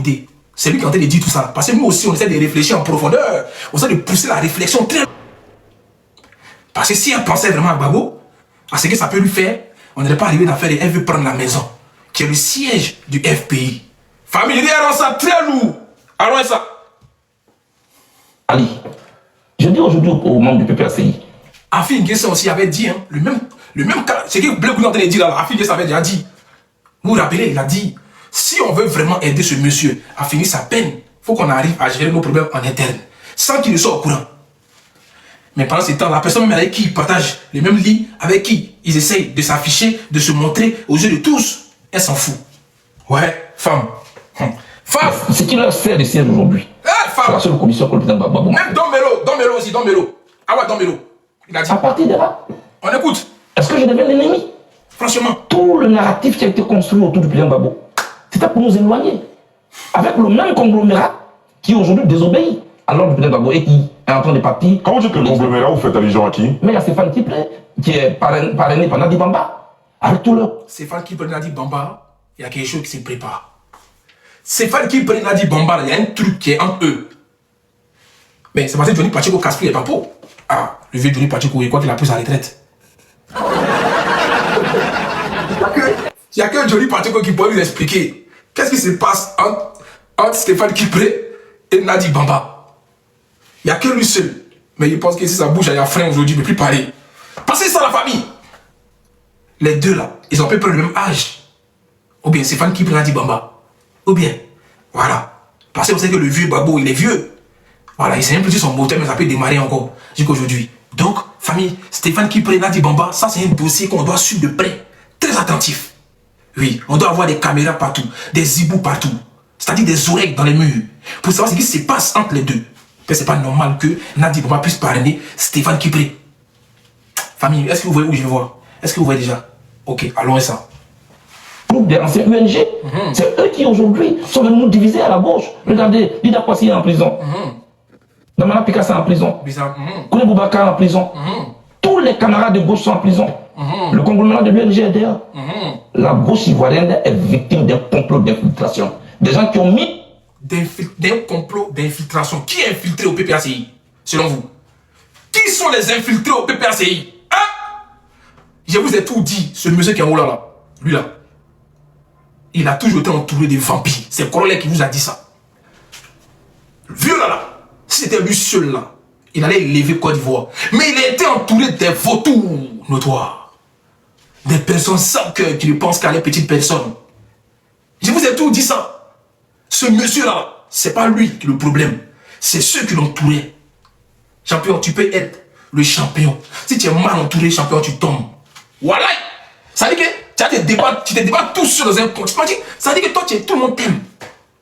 écoutez, c'est lui qui est en train de dire tout ça. Parce que nous aussi, on essaie de réfléchir en profondeur. On essaie de pousser la réflexion très... Parce que si elle pensait vraiment à Gbagbo, à ce que ça peut lui faire, on n'aurait pas arrivé d'affaire et elle veut prendre la maison, qui est le siège du FPI. Famille, allons ça très lourd. Allons ça. Ali, je dis aujourd'hui aux membres du PPACI. Afin Guessa aussi avait dit, hein, le même cas, c'est que Bleu Goulard avait dit là, Afin Guessa avait déjà dit. Vous vous rappelez, il a dit, si on veut vraiment aider ce monsieur à finir sa peine, il faut qu'on arrive à gérer nos problèmes en interne, sans qu'il ne soit au courant. Mais pendant ce temps, la personne même avec qui ils partagent les mêmes lits, avec qui ils essayent de s'afficher, de se montrer aux yeux de tous, elle s'en fout. Ouais, femme. Femme. Ce qui leur sert de siège aujourd'hui. C'est la seule commission que le président Gbagbo. Même Dombelo aussi, Dombelo. Ah ouais, Dombelo. Il a dit. À partir de là, on écoute. Est-ce que je deviens l'ennemi? Franchement. Tout le narratif qui a été construit autour du président Gbagbo, c'était pour nous éloigner. Avec le même conglomérat qui aujourd'hui désobéit à l'ordre du président Gbagbo et qui est en train de partir. Quand vous dites le conglomérat, vous faites allusion à qui? Mais il y a Stéphane Kiplé, qui est parrainé par Nadi Bamba. Avec tout le... Stéphane Kiplé, Nadi Bamba, il y a quelque chose qui se prépare. Stéphane Kiplé, Nadi Bamba, il y a un truc qui est entre eux. Mais c'est parce que Johnny Pacheco casse plus les papos. Ah, le vieux Johnny Pacheco, il croit qu'il a pris sa retraite. Il n'y a que Johnny Pacheco qui peut nous expliquer qu'est-ce qui se passe entre Stéphane Kipré et Nadi Bamba. Il n'y a que lui seul. Mais il pense que si ça bouge, il y a frein aujourd'hui, il ne peut plus parler. Parce que c'est ça la famille. Les deux là, ils ont à peu près le même âge. Ou bien Stéphane Kipré, Nadi Bamba. Ou bien, voilà. Parce que vous savez que le vieux Babo, il est vieux. Voilà, il s'est un peu dit son moteur, mais ça peut démarrer encore jusqu'aujourd'hui. Donc, famille, Stéphane Kipré, Nadi Bamba, ça c'est un dossier qu'on doit suivre de près. Très attentif. Oui, on doit avoir des caméras partout, des zibous partout. C'est-à-dire des oreilles dans les murs. Pour savoir ce qui se passe entre les deux. Mais c'est pas normal que Nadi Bamba puisse parrainer Stéphane Kipré. Famille, est-ce que vous voyez où je vais voir? Est-ce que vous voyez déjà? Ok, allons à ça. Des anciens UNG, c'est eux qui aujourd'hui sont venus nous diviser à la gauche. Regardez, Lida Kwasi est en prison. Damana Picasso est en prison. Kouné Boubacar est en prison. Tous les camarades de gauche sont en prison. Le conglomérat de l'UNG est derrière. La gauche ivoirienne est victime d'un complot d'infiltration. Des gens qui ont mis... D'un complot d'infiltration. Qui est infiltré au PPACI, selon vous? Qui sont les infiltrés au PPACI? Hein? Je vous ai tout dit, ce monsieur qui est en haut là, lui là. Il a toujours été entouré de vampires. C'est le colonel qui vous a dit ça. Le vieux là, si c'était lui seul là, il allait élever Côte d'Ivoire. Mais il a été entouré des vautours notoires. Des personnes sans cœur qui ne pensent qu'à les petites personnes. Je vous ai tout dit ça. Ce monsieur-là, c'est pas lui qui est le problème. C'est ceux qui l'entouraient. Champion, tu peux être le champion. Si tu es mal entouré, champion, tu tombes. Voilà. Ça veut dire que tu te débats tous sur un compte. Ça veut dire que toi, tout le monde t'aime.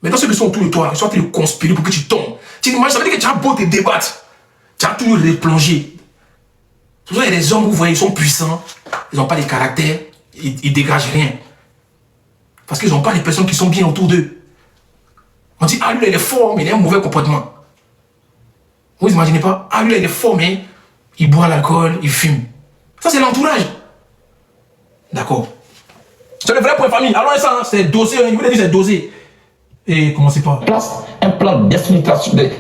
Mais dans ceux qui sont autour de toi, ils sont en train de conspirer pour que tu tombes. Tu imagines, ça veut dire que tu as beau te débattre. Tu as toujours replongé. Souvent, il y a des hommes, vous voyez, ils sont puissants. Ils n'ont pas de caractère. Ils dégagent rien. Parce qu'ils n'ont pas les personnes qui sont bien autour d'eux. On dit, ah lui, il est fort, mais il a un mauvais comportement. Vous imaginez pas? Ah lui, il est fort, mais il boit l'alcool, il fume. Ça, c'est l'entourage. D'accord. C'est le vrai point famille. Alors ça, hein, c'est dosé. Il voulait dire c'est dosé. Et commencez pas. Place un plan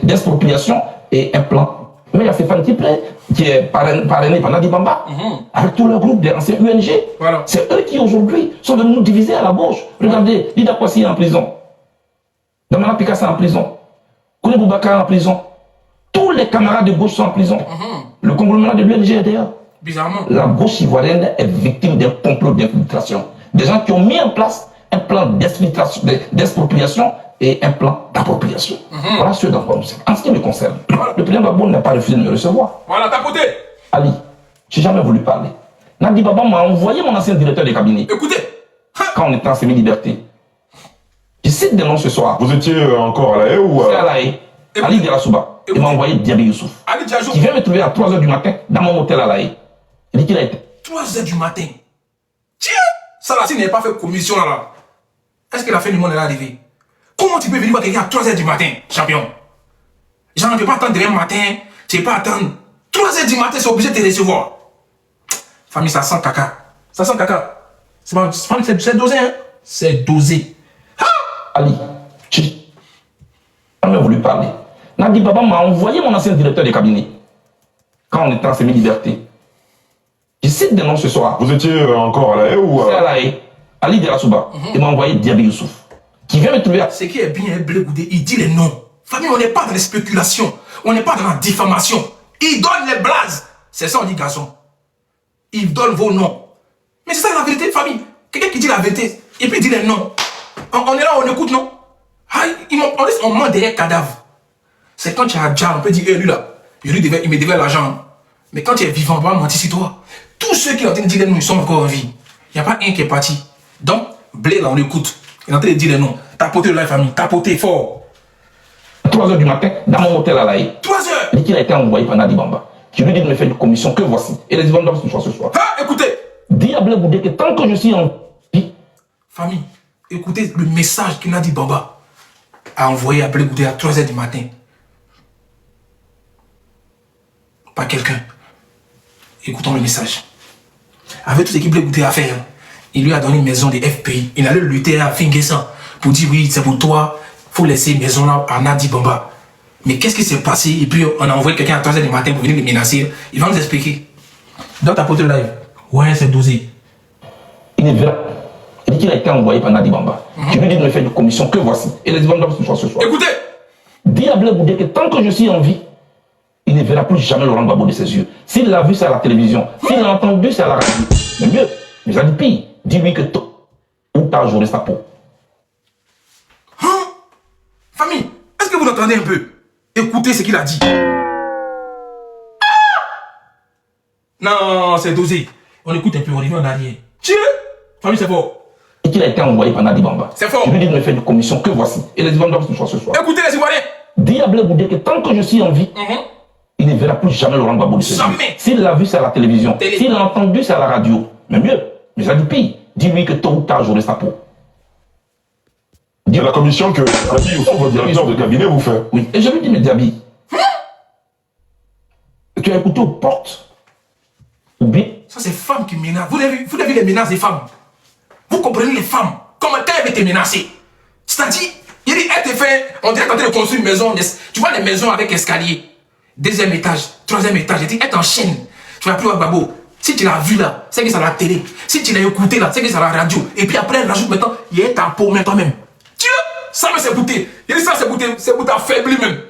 d'expropriation et un plan. Mais il y a Stéphane Kiplé qui est parrainé par Nadi Bamba. Avec tout le groupe des anciens UNG. Voilà. C'est eux qui aujourd'hui sont venus nous diviser à la gauche. Regardez, Lida Kwasi est en prison. Damana Picasso est en prison. Kouné Boubacar est en prison. Tous les camarades de gauche sont en prison. Le conglomérat de l'UNG est derrière. Bizarrement. La gauche ivoirienne est victime d'un complot d'infiltration. Des gens qui ont mis en place un plan d'expropriation et un plan d'appropriation. Voilà ce dont nous sommes. En ce qui me concerne, le président Gbagbo n'a pas refusé de me recevoir. Voilà, tapoté. Ali, j'ai jamais voulu parler. Nadi Baba m'a envoyé mon ancien directeur de cabinet. Écoutez. Quand on était en semi-liberté. Je cite des noms ce soir. Vous étiez encore à la haie ou C'est à la haie. Ali Diarasouba. Il m'a envoyé Diaby Youssouf. Ali Diarasouba. Qui vient me trouver à 3h du matin dans mon hôtel à la haie. Il dit qu'il a été. 3h du matin. Tiens, ça là, s'il n'avait pas fait commission là, est-ce que la fin du monde est arrivée? Comment tu peux venir voir quelqu'un à 3h du matin, champion? Genre, tu ne peux pas attendre demain matin, tu ne peux pas attendre. 3h du matin, c'est obligé de te recevoir. Famille, ça sent caca. Ça sent caca. C'est dosé, hein? C'est dosé. Ali, même voulu parler. Nadi Baba m'a envoyé mon ancien directeur de cabinet. Quand on était en semi-liberté. Je cite des noms ce soir. Vous étiez encore à la haie ou C'est à la haie. Ali Derasouba. Il m'a envoyé Diaby Youssouf. Qui vient me trouver à... Ce qui est bien, Blé Goudé, il dit les noms. Famille, on n'est pas dans les spéculations. On n'est pas dans la diffamation. Il donne les blazes. C'est ça, on dit garçon. Il donne vos noms. Mais c'est ça la vérité, famille. Quelqu'un qui dit la vérité, et puis il dit les noms. On est là, on écoute, non? Ah, on ment derrière cadavre. C'est quand tu as déjà, on peut dire, lui là, il me devait l'argent. Mais quand tu es vivant, on va mentir sur toi. Tous ceux qui ont entendu dire les noms, ils sont encore en vie. Il n'y a pas un qui est parti. Donc, Blé là, on écoute. Il est en train de dire les noms. Tapotez la famille, tapotez fort. 3 h du matin, dans mon hôtel à la haie. 3 heures. Il dit qu'il a été envoyé par Nadi Bamba. Je lui dis de me faire une commission que voici. Et les Ivan doivent se faire ce soir. Ah, écoutez. Dis à Blé Goudé que tant que je suis en vie. Famille, écoutez le message que Nadi Bamba a envoyé à Blé Goudé à 3 h du matin. Pas quelqu'un. Écoutons le message. Avec tout ce qu'il Blé Goudé a fait, il lui a donné une maison de FPI. Il allait lutter à Finguessan pour dire oui, c'est pour toi, il faut laisser une maison là à Nadi Bamba. Mais qu'est-ce qui s'est passé? Et puis on a envoyé quelqu'un à 3 h du matin pour venir le menacer. Il va nous expliquer. Dans ta pote live. Ouais, c'est dosé. Il est vrai. Il dit qu'il a été envoyé par Nadi Bamba. Je lui dis de me faire une commission que voici. Et les Ivan doivent se faire ce soir. Écoutez. Dis à Blé Goudé que tant que je suis en vie, il ne verra plus jamais Laurent Gbagbo de ses yeux. S'il l'a vu, c'est à la télévision. S'il l'a entendu, c'est à la radio. Mais mieux, mais ça dit pire. Dis-lui que tôt ou tard, j'aurai sa peau. Hein? Famille, est-ce que vous l'entendez un peu? Écoutez ce qu'il a dit. Non, c'est dosé. On écoute un peu, on revient en arrière. Tiens, famille, c'est fort. Et qu'il a été envoyé par Nadi Bamba. C'est fort. Je lui dis de me faire une commission que voici. Et les Ivan doivent se faire ce soir. Écoutez les Ivoiriens. Dis à Blé Goudé que tant que je suis en vie, il ne verra plus jamais Laurent Gbagbo de ses yeux. Jamais. S'il l'a vu, c'est à la télévision. S'il l'a entendu, c'est à la radio. Mais mieux, mais ça dit pire. Dis-lui que tôt ou tard, j'aurai sa peau. C'est la commission que Diaby Youssouf, votre directeur de cabinet, vous fait. Oui, et je lui dis, mais Diaby, tu as écouté aux portes? Ou bien? Ça, c'est femmes qui menacent. Vous avez vu les menaces des femmes? Vous comprenez les femmes? Comment elles étaient menacées? C'est-à-dire, il dit, elle te fait, on dirait qu'en train de construire une maison. Tu vois les maisons avec escalier. 2e étage, 3e étage. Elle dit, elle t'enchaîne. Tu vas plus voir Babo. Si tu l'as vu là, c'est que c'est à la télé. Si tu l'as écouté là, c'est que c'est à la radio. Et puis après, elle rajoute maintenant, il y a ta peau même toi-même. Tu vois? Ça, mais c'est bouté. Il dit ça, c'est bouté affaibli même.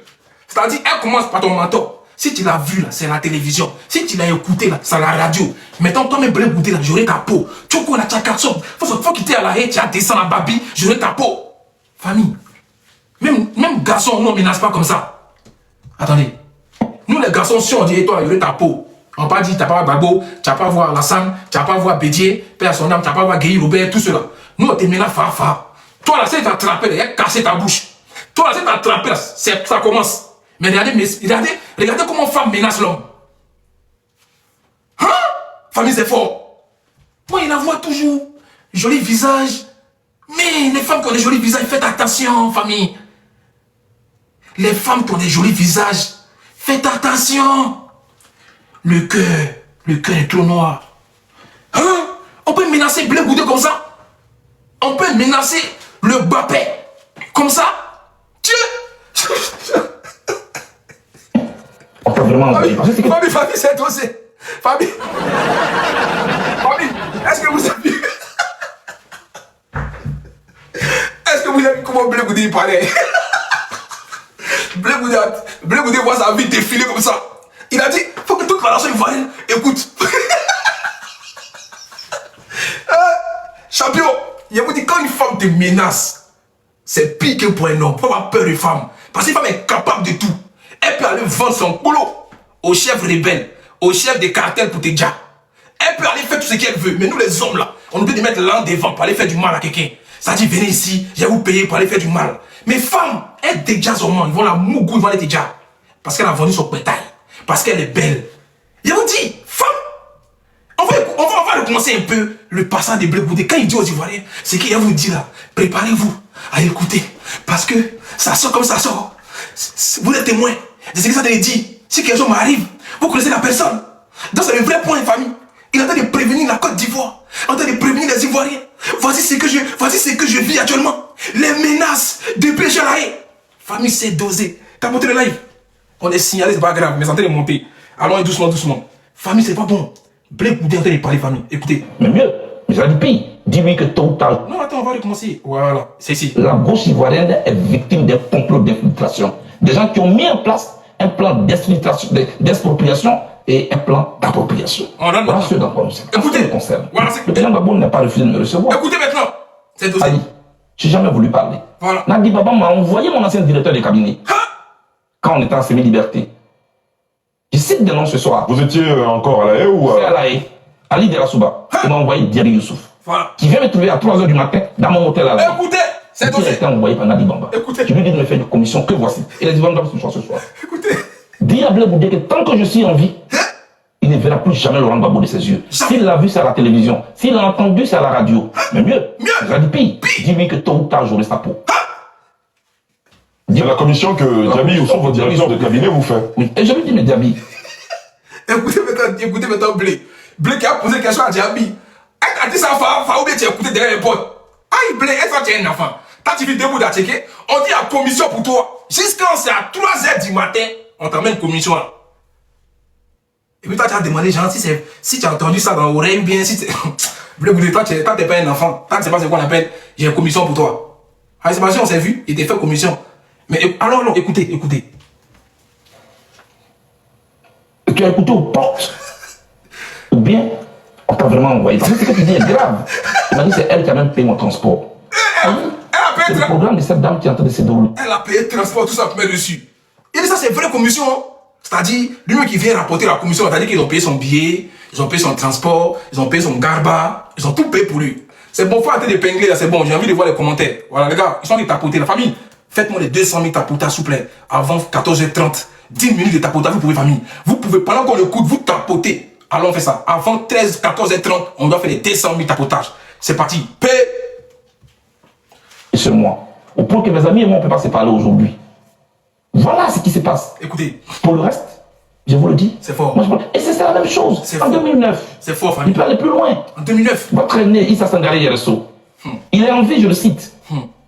C'est-à-dire, elle commence par ton menton. Si tu l'as vu là, c'est la télévision. Si tu l'as écouté là, c'est à la radio. Maintenant, toi-même, Blé Goudé là, j'aurai ta peau. Tu vois, la tchakasso. Faut quitter à la haie, tu as descendu à Babi, j'aurai ta peau. Famille. Même garçon, on ne menace pas comme ça. Attendez. Nous, les garçons, si on dit, toi, j'aurai ta peau. On n'a pas dit, tu n'as pas voir Babo, tu n'as pas voir Alassane, tu n'as pas voir Bédier, Père son âme, tu n'as pas voir Guy Robert, tout cela. Nous, on te met là, fa. Toi, là, c'est t'attraper, il a cassé ta bouche. Toi, là, c'est t'attraper, ça commence. Mais regardez comment femme menace l'homme. Hein? Famille, c'est fort. Moi, il la voit toujours. Joli visage. Mais les femmes qui ont des jolis visages, faites attention, famille. Les femmes qui ont des jolis visages, faites attention. Le cœur est trop noir. Hein? On peut menacer Blé Goudé comme ça? On peut menacer le Bappé comme ça? Dieu! On peut vraiment envoyer. Famille, c'est dosé. Famille, est-ce que vous savez? Est-ce que vous avez vu comment Blé Goudé parlait? Blé Goudé voit sa vie défiler comme ça. Il a dit, faut que toute la nation ivoirienne écoute. Champion, il vous dit, quand une femme te menace, c'est pire que pour un homme. Faut avoir peur des femmes. Parce qu'une femme est capable de tout. Elle peut aller vendre son boulot au chef rebelle, au chef des cartels pour te dire. Elle peut aller faire tout ce qu'elle veut. Mais nous les hommes là, on peut lui mettre l'an devant pour aller faire du mal à quelqu'un. Ça dit, venez ici, je vais vous payer pour aller faire du mal. Mais femmes, elles dégagent au monde. Ils vont la mougou, ils vont aller déjà. Parce qu'elle a vendu son bétail. Parce qu'elle est belle. Je vous dis, femme, on va recommencer un peu le passage de Blé Goudé. Quand il dit aux Ivoiriens, c'est qu'il vous dit là, préparez-vous à écouter. Parce que ça sort comme ça sort. Vous êtes témoins de ce que ça te dit. Si quelque chose m'arrive, vous connaissez la personne. Donc c'est le vrai point, famille. Il est en train de prévenir la Côte d'Ivoire. En train de prévenir les Ivoiriens. Voici ce que je vis actuellement. Les menaces de péché à la haie. Famille, c'est dosé. T'as monté le live. On est signalé, c'est pas grave, mais santé est montée. Allons doucement, doucement. Famille, c'est pas bon. Blé Goudé en train de parler, famille. Écoutez. Mais mieux, j'ai dit pire. Dis-lui que tôt ou tard. Non, attends, on va recommencer. Voilà, c'est ici. La gauche ivoirienne est victime d'un complot d'infiltration. Des gens qui ont mis en place un plan d'expropriation et un plan d'appropriation. Voilà ce dont nous sommes. Écoutez, le concerne. Voilà, le président Gbagbo n'a pas refusé de me recevoir. Écoutez maintenant. C'est dosé. Ali, j'ai jamais voulu parler. Voilà. Nadi Baba m'a envoyé mon ancien directeur de cabinet. Quand on était en semi-liberté. Je cite des noms ce soir. Vous étiez encore à la haie ou C'est à la haie. Ali Derasouba. Il m'a envoyé Diary Youssouf. Voilà. Qui vient me trouver à 3h du matin dans mon hôtel à la haie. Écoutez, c'est dosé. Il a été envoyé par Nadi Bamba. Écoutez. Je lui dis de me faire une commission que voici. Il a dit, va me donner ce soir. Écoutez. Dis à Blé Goudé que tant que je suis en vie, il ne verra plus jamais Laurent Gbagbo de ses yeux. S'il l'a vu, c'est à la télévision. S'il l'a entendu, c'est à la radio. Mais mieux. Dis-lui que tôt ou tard, j'aurai sa peau. C'est la commission que Diaby Youssouf, votre directeur de cabinet, vous fait. Oui. Et je lui dis, mais Diaby. Écoutez maintenant Blé. Blé qui a posé une question à Diaby. Elle a dit ça, fa ou bien tu as écouté derrière les potes. Aïe Blé, est-ce que tu es un enfant? Quand tu vis debout d'attaquer, on dit à commission pour toi. Jusqu'à c'est à 3h du matin, on t'emmène commission là. Et puis toi tu as demandé, genre, si tu as entendu ça dans l'oreille ou bien si tu... Blé Goudé, toi tu n'es pas un enfant. Toi tu sais pas ce qu'on appelle, j'ai une commission pour toi. Ah, c'est pas sûr, on s'est vu, il t'a fait commission. Mais alors non, écoutez. Tu as écouté aux portes. Ou bien, on t'a vraiment envoyé. Parce que ce que tu dis est grave. Il m'a dit c'est elle qui a même payé mon transport. C'est le programme de cette dame qui est en train de se dérouler. Elle a payé le transport, tout ça pour mettre dessus. Et ça c'est vraie commission. Hein? C'est-à-dire, lui-même qui vient rapporter la commission, c'est-à-dire qu'ils ont payé son billet, ils ont payé son transport, ils ont payé son garba, ils ont tout payé pour lui. C'est bon, faut arrêter d'épingler là, c'est bon, j'ai envie de voir les commentaires. Voilà les gars, ils sont en train de tapoter, la famille. Faites-moi les 200 000 tapotas, s'il vous plaît. Avant 14h30, 10 minutes de tapotas, vous pouvez, famille. Vous pouvez, pendant qu'on écoute, vous tapotez. Alors on fait ça. Avant 14h30, on doit faire les 200 000 tapotages. C'est parti. Paix. Et c'est moi. Au point que mes amis et moi, on ne peut pas se parler aujourd'hui. Voilà ce qui se passe. Écoutez. Pour le reste, je vous le dis. C'est fort. Et c'est la même chose. En 2009. C'est fort, famille. Il peut aller plus loin. En 2009. Votre aîné, Issa Sangaré Yereso. Il est en vie, je le cite.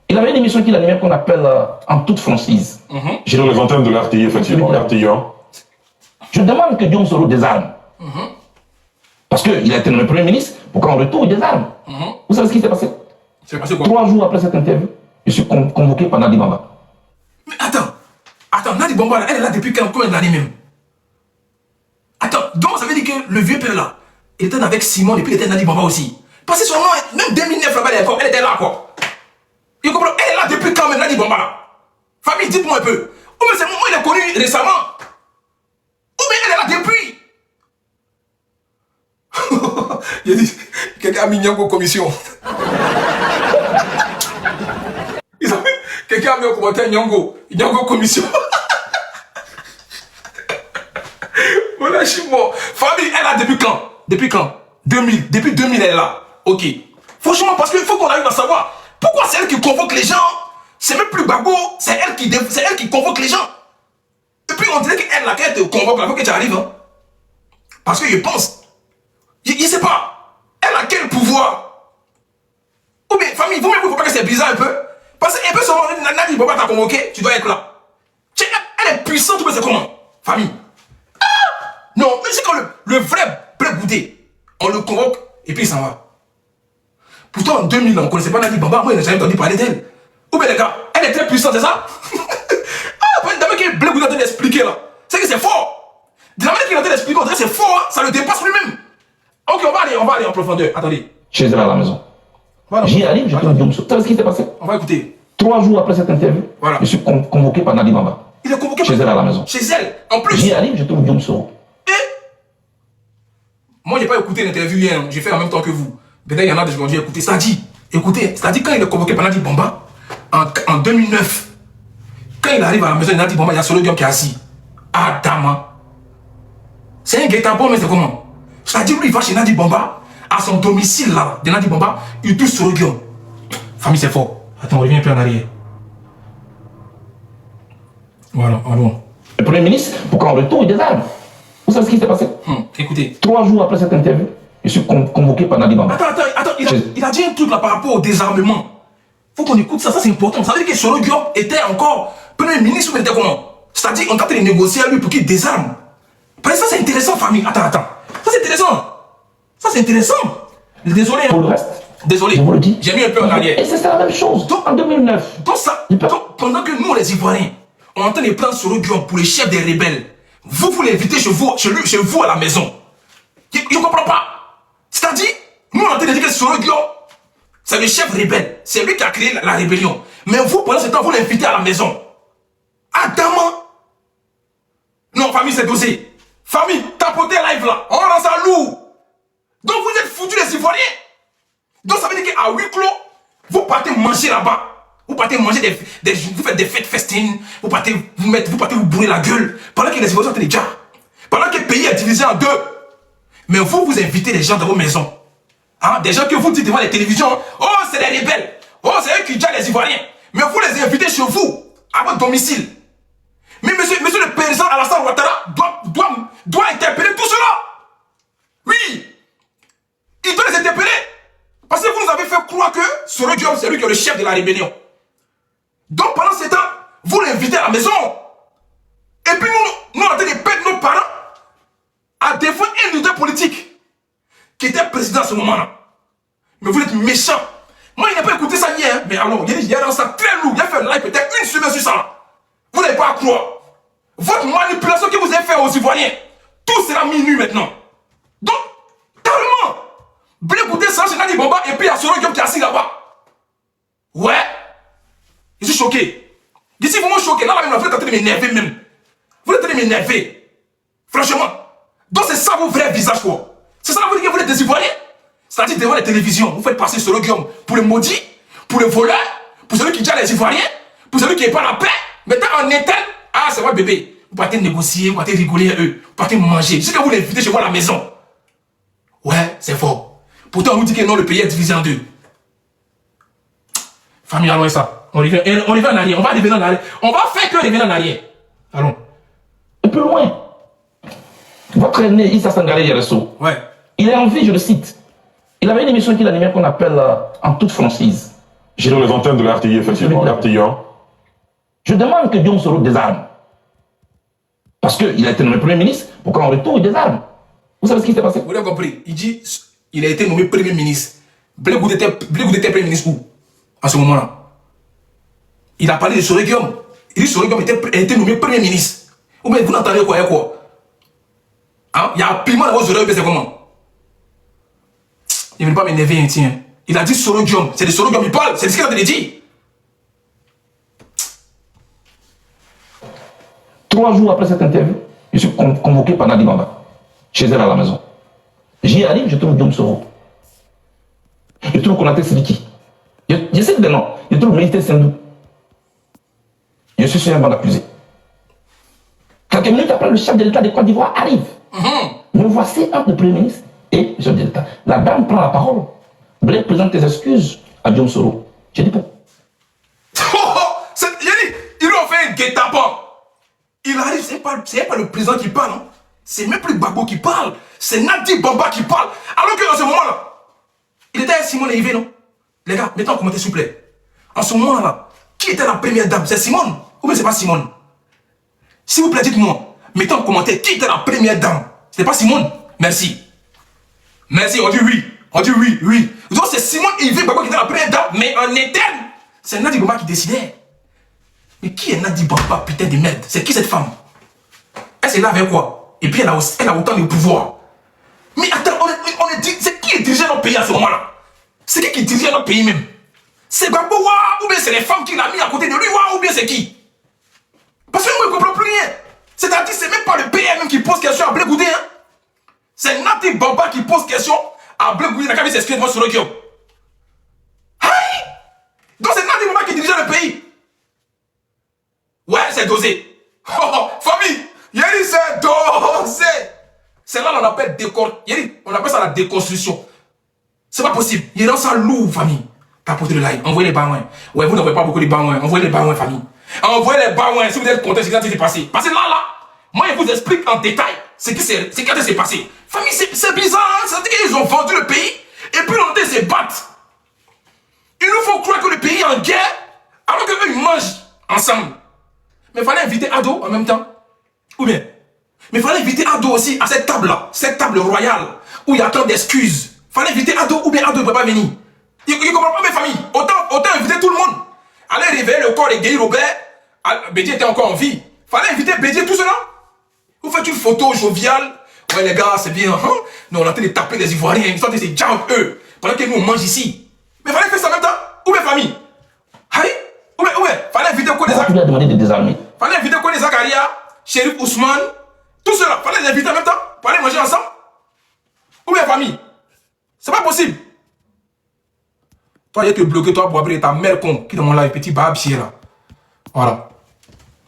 Il avait une émission qu'il animait qu'on appelle En toute franchise. Sur les antennes de l'RTI, effectivement, RTI 1. Je demande que Guillaume Soro désarme. Parce qu'il a été nommé Premier ministre pour qu'en retour, il désarme. Vous savez ce qui s'est passé? C'est passé quoi? 3 jours après cette interview, je suis convoqué par Nadi Bamba. Mais attends, Nadi Bamba, elle est là depuis combien d'années même? Attends, donc ça veut dire que le vieux père là, il était avec Simon et puis il était Nadi Bamba aussi. Parce que son nom, même 2009 là-bas, elle était là quoi. Il comprend, elle est là depuis quand même, Nadi Bamba là. Famille, dites-moi un peu. Ou bien c'est moi, il est connu récemment. Ou bien elle est là depuis. Il a dit, quelqu'un a mis Nyango commission. Quelqu'un a mis au commentaire Nyango commission. Voilà, je suis mort. Famille, elle a depuis quand? Depuis quand? 2000. Depuis 2000, elle est là. Ok. Franchement, parce qu'il faut qu'on arrive à savoir pourquoi c'est elle qui convoque les gens. C'est même plus Gbagbo, c'est elle qui convoque les gens. Et puis on dirait qu'elle, là, qu'elle te convoque, là, faut que tu arrives. Hein. Parce que je pense. Je sais pas. Elle a quel pouvoir? Ou bien, famille, vous-même, vous ne voyez pas que c'est bizarre un peu? Parce que un peu seulement, Nadi Bamba t'a convoqué, tu dois être là. Elle est puissante, mais c'est comment? Famille. Non, mais c'est quand le vrai Blé Goudé, on le convoque et puis il s'en va. Pourtant, en 2000, on ne connaissait pas Nadi Bamba, moi, je n'ai jamais entendu parler d'elle. Ou bien les gars, elle est très puissante, c'est ça? D'abord que Blé Goudé a d'expliquer là, c'est que c'est fort. De la manière qu'il a d'expliquer, on dirait que c'est fort, hein? Ça le dépasse lui-même. Ok, on va aller en profondeur. Attendez. Chez elle à la maison. Voilà. J'y arrive, je trouve Guillaume Soro. Tu sais ce qui s'est passé? On va écouter. 3 jours après cette interview, voilà. Je suis convoqué par Nadi Bamba. Il est convoqué chez elle à la maison. Chez elle, en plus. J'y arrive, je trouve Guillaume Soro. Moi, j'ai pas écouté l'interview hier, j'ai fait en même temps que vous. Peut-être il y en a des gens qui ont écouté. C'est-à-dire quand il est convoqué par Nadi Bamba, en 2009, quand il arrive à la maison de Nadi Bamba, il y a Soro Guillaume qui est assis. Adama. C'est un guet-apens, mais c'est comment? C'est-à-dire lui, il va chez Nadi Bamba, à son domicile là, de Nadi Bamba, il touche Soro Guillaume. Famille, c'est fort. Attends, on revient un peu en arrière. Voilà, allons. Le Premier ministre, pour qu'en retour, il désarme. Vous savez ce qui s'est passé? Écoutez. 3 jours après cette interview, je suis convoqué par Nadi Bamba. Attends, il a dit un truc là par rapport au désarmement. Faut qu'on écoute ça, c'est important. Ça veut dire que Soro Guillaume était encore Premier ministre, vous mettez comment? C'est-à-dire, on est en train de négocier à lui pour qu'il désarme. Parce que ça, c'est intéressant, famille. Attends. Ça, c'est intéressant. Ça, c'est intéressant. Désolé. Pour le reste, désolé. Je vous le dis. J'ai mis un peu en arrière. Et c'est la même chose. Donc, en 2009. Donc, pendant que nous, les Ivoiriens, on est en train de prendre Soro Guillaume pour les chefs des rebelles, vous l'invitez chez vous à la maison. Je ne comprends pas. C'est-à-dire, nous, on est en train de dire que Soro Guillaume, c'est le chef rebelle. C'est lui qui a créé la rébellion. Mais vous, pendant ce temps, vous l'invitez à la maison. Adamant. Non, famille, c'est dosé. Famille, tapotez live là. On rend ça lourd. Donc, vous êtes foutus les Ivoiriens. Donc, ça veut dire qu'à huis clos, vous partez manger là-bas. Vous partez manger vous faites des fêtes festines. Vous partez vous bourrer la gueule. Pendant que les Ivoiriens sont déjà. Pendant que le pays est divisé en deux. Mais vous invitez les gens dans vos maisons. Hein? Des gens que vous dites devant les télévisions. Oh, c'est les rebelles. Oh, c'est eux qui gèrent les Ivoiriens. Mais vous les invitez chez vous, à votre domicile. Mais monsieur le président Alassane Ouattara doit interpeller tout cela. Oui. Il doit les interpeller. Parce que vous nous avez fait croire que Soro Guillaume, c'est lui qui est le chef de la rébellion. Donc pendant ce temps, vous l'invitez à la maison. Et puis nous on a été perdre nos parents à défendre un leader politique qui était président à ce moment-là. Mais vous êtes méchants. Moi, il n'a pas écouté ça hier. Mais alors, il y a dans ça très lourd. Il a fait un live peut-être une semaine sur ça. Vous n'avez pas à croire. Votre manipulation que vous avez fait aux Ivoiriens, tout sera minuit maintenant. Donc, tellement. Blé Goudé, ça, c'est Nani Bamba, et puis il y a Soro Guillaume qui est assis là-bas. Ouais. Je suis choqué. D'ici, vous me choquez. Là, vous êtes en train de m'énerver même. Vous êtes en train de m'énerver. Franchement. Donc, c'est ça vos vrais visages, quoi. C'est ça, vous dites que vous êtes des Ivoiriens. C'est-à-dire, devant les télévisions, vous faites passer Soro Guillaume pour le maudit, pour le voleur, pour celui qui gère les Ivoiriens, pour celui qui n'est pas la paix. Maintenant, en éteint, ah, c'est votre bébé. Vous partez négocier, vous partez rigoler à eux, vous partez manger. Je sais que vous l'invitez chez vous à la maison. Ouais, c'est fort. Pourtant, on nous dit que non, le pays est divisé en deux. Famille, allons ça. On revient en arrière. On va revenir en arrière. On va faire que revenir en arrière. Allons. Un peu loin. Votre aîné, Issa Sangaré Yereso. Ouais. Il est en vie, je le cite. Il avait une émission qu'il animait qu'on appelle En toute franchise. Sur les antennes de l'RTI, effectivement. RTI 1. Je demande que Guillaume Soro désarme. Parce qu'il a été nommé Premier ministre, pourquoi en retour il désarme? Vous savez ce qui s'est passé? Vous l'avez compris. Il dit il a été nommé Premier ministre. Blé Goudé était Premier ministre où? À ce moment-là. Il a parlé de Soro Guillaume. Il dit Soro Guillaume a été nommé Premier ministre. Ou bien vous n'entendez quoi? Hein? Il y a un piment dans vos oreilles, c'est comment? Il ne veut pas m'énerver, tiens. Il a dit Soro Guillaume. C'est de Soro Guillaume il parle. C'est ce qu'il a dit. 3 jours après cette interview, je suis convoqué par Nadi Bamba, chez elle à la maison. J'y arrive, je trouve Guillaume Soro. Je trouve Konaté Sidiki. Je sais des noms. Je trouve Milité Sendou. Je suis sur un banc d'accusé. Quelques minutes après, le chef de l'État de Côte d'Ivoire arrive. Me voici entre le Premier ministre et le chef de l'État. La dame prend la parole. Blé présente tes excuses à Guillaume Soro. J'ai dit pas. Ils lui ont fait un guet-apens. Il arrive, c'est pas le président qui parle, hein. C'est même plus Gbagbo qui parle, c'est Nadi Bamba qui parle. Alors que dans ce moment-là, il était avec Simone Yves, non? Les gars, mettez en commentaire s'il vous plaît. En ce moment-là, qui était la première dame? C'est Simone? Ou bien c'est pas Simone? S'il vous plaît, dites-moi, mettez en commentaire qui était la première dame? C'était pas Simone? Merci. Merci, on dit oui. On dit oui. Donc c'est Simone Yves Gbagbo qui était la première dame, mais en interne, c'est Nadi Bamba qui décidait. Mais qui est Nadi Bamba, putain de merde? C'est qui cette femme? Elle s'est là avec quoi? Et puis elle a autant de pouvoir. Mais attends, on est dit, c'est qui dirigeait notre pays à ce moment-là? C'est qui dirigeait notre pays même? C'est Gbagbo, ou bien c'est les femmes qui l'ont mis à côté de lui, ou bien c'est qui? Parce que moi je ne comprends plus rien. C'est-à-dire c'est même pas le PM même qui pose question à Blé Goudé, hein? C'est Nadi Bamba qui pose question à Blé Goudé, la excuse-moi sur le Guillaume. Donc c'est Nadi Bamba qui dirigeait le pays. Ouais, c'est dosé. Famille, Yeri, c'est dosé. C'est là qu'on appelle on appelle ça la déconstruction. C'est pas possible. Il est dans sa lourd, famille. Tapotez le like. Envoyez les baouins. Ouais, vous n'avez pas beaucoup de baouins. Envoyez les baouins, famille. Envoyez les baouins si vous êtes content de ce qui s'est passé. Parce que là, moi, je vous explique en détail ce qui s'est passé. Famille, c'est bizarre. Hein? C'est-à-dire qu'ils ont vendu le pays et puis on se battre. Il nous faut croire que le pays est en guerre alors qu'eux, ils mangent ensemble. Mais il fallait inviter Ado en même temps. Ou bien, mais il fallait inviter Ado aussi à cette table-là, cette table royale, où il y a tant d'excuses. Il fallait inviter Ado, ou bien Ado ne peut pas venir. Il ne comprend pas mes familles. Autant inviter tout le monde. Aller réveiller le corps de Guy Robert. Bédier était encore en vie. Il fallait inviter Bédier, tout cela. Vous faites une photo joviale. Ouais les gars, c'est bien. Hein? Nous on est en train de taper les Ivoiriens. Ils sont en train de se jam eux. Pendant que nous on mange ici. Mais il fallait faire ça en même temps. Où mes familles? Aïe. Où fallait inviter quoi des Tu lui as demandé de désarmer. Fallait inviter quoi des Zakaria, Chérif Ousmane. Tout cela. Fallait les inviter en même temps. Fallait manger ensemble. Où mes familles? C'est pas possible. Toi, il te bloqué, toi, pour appeler ta mère con qui est dans mon live, petit babchier là. Voilà.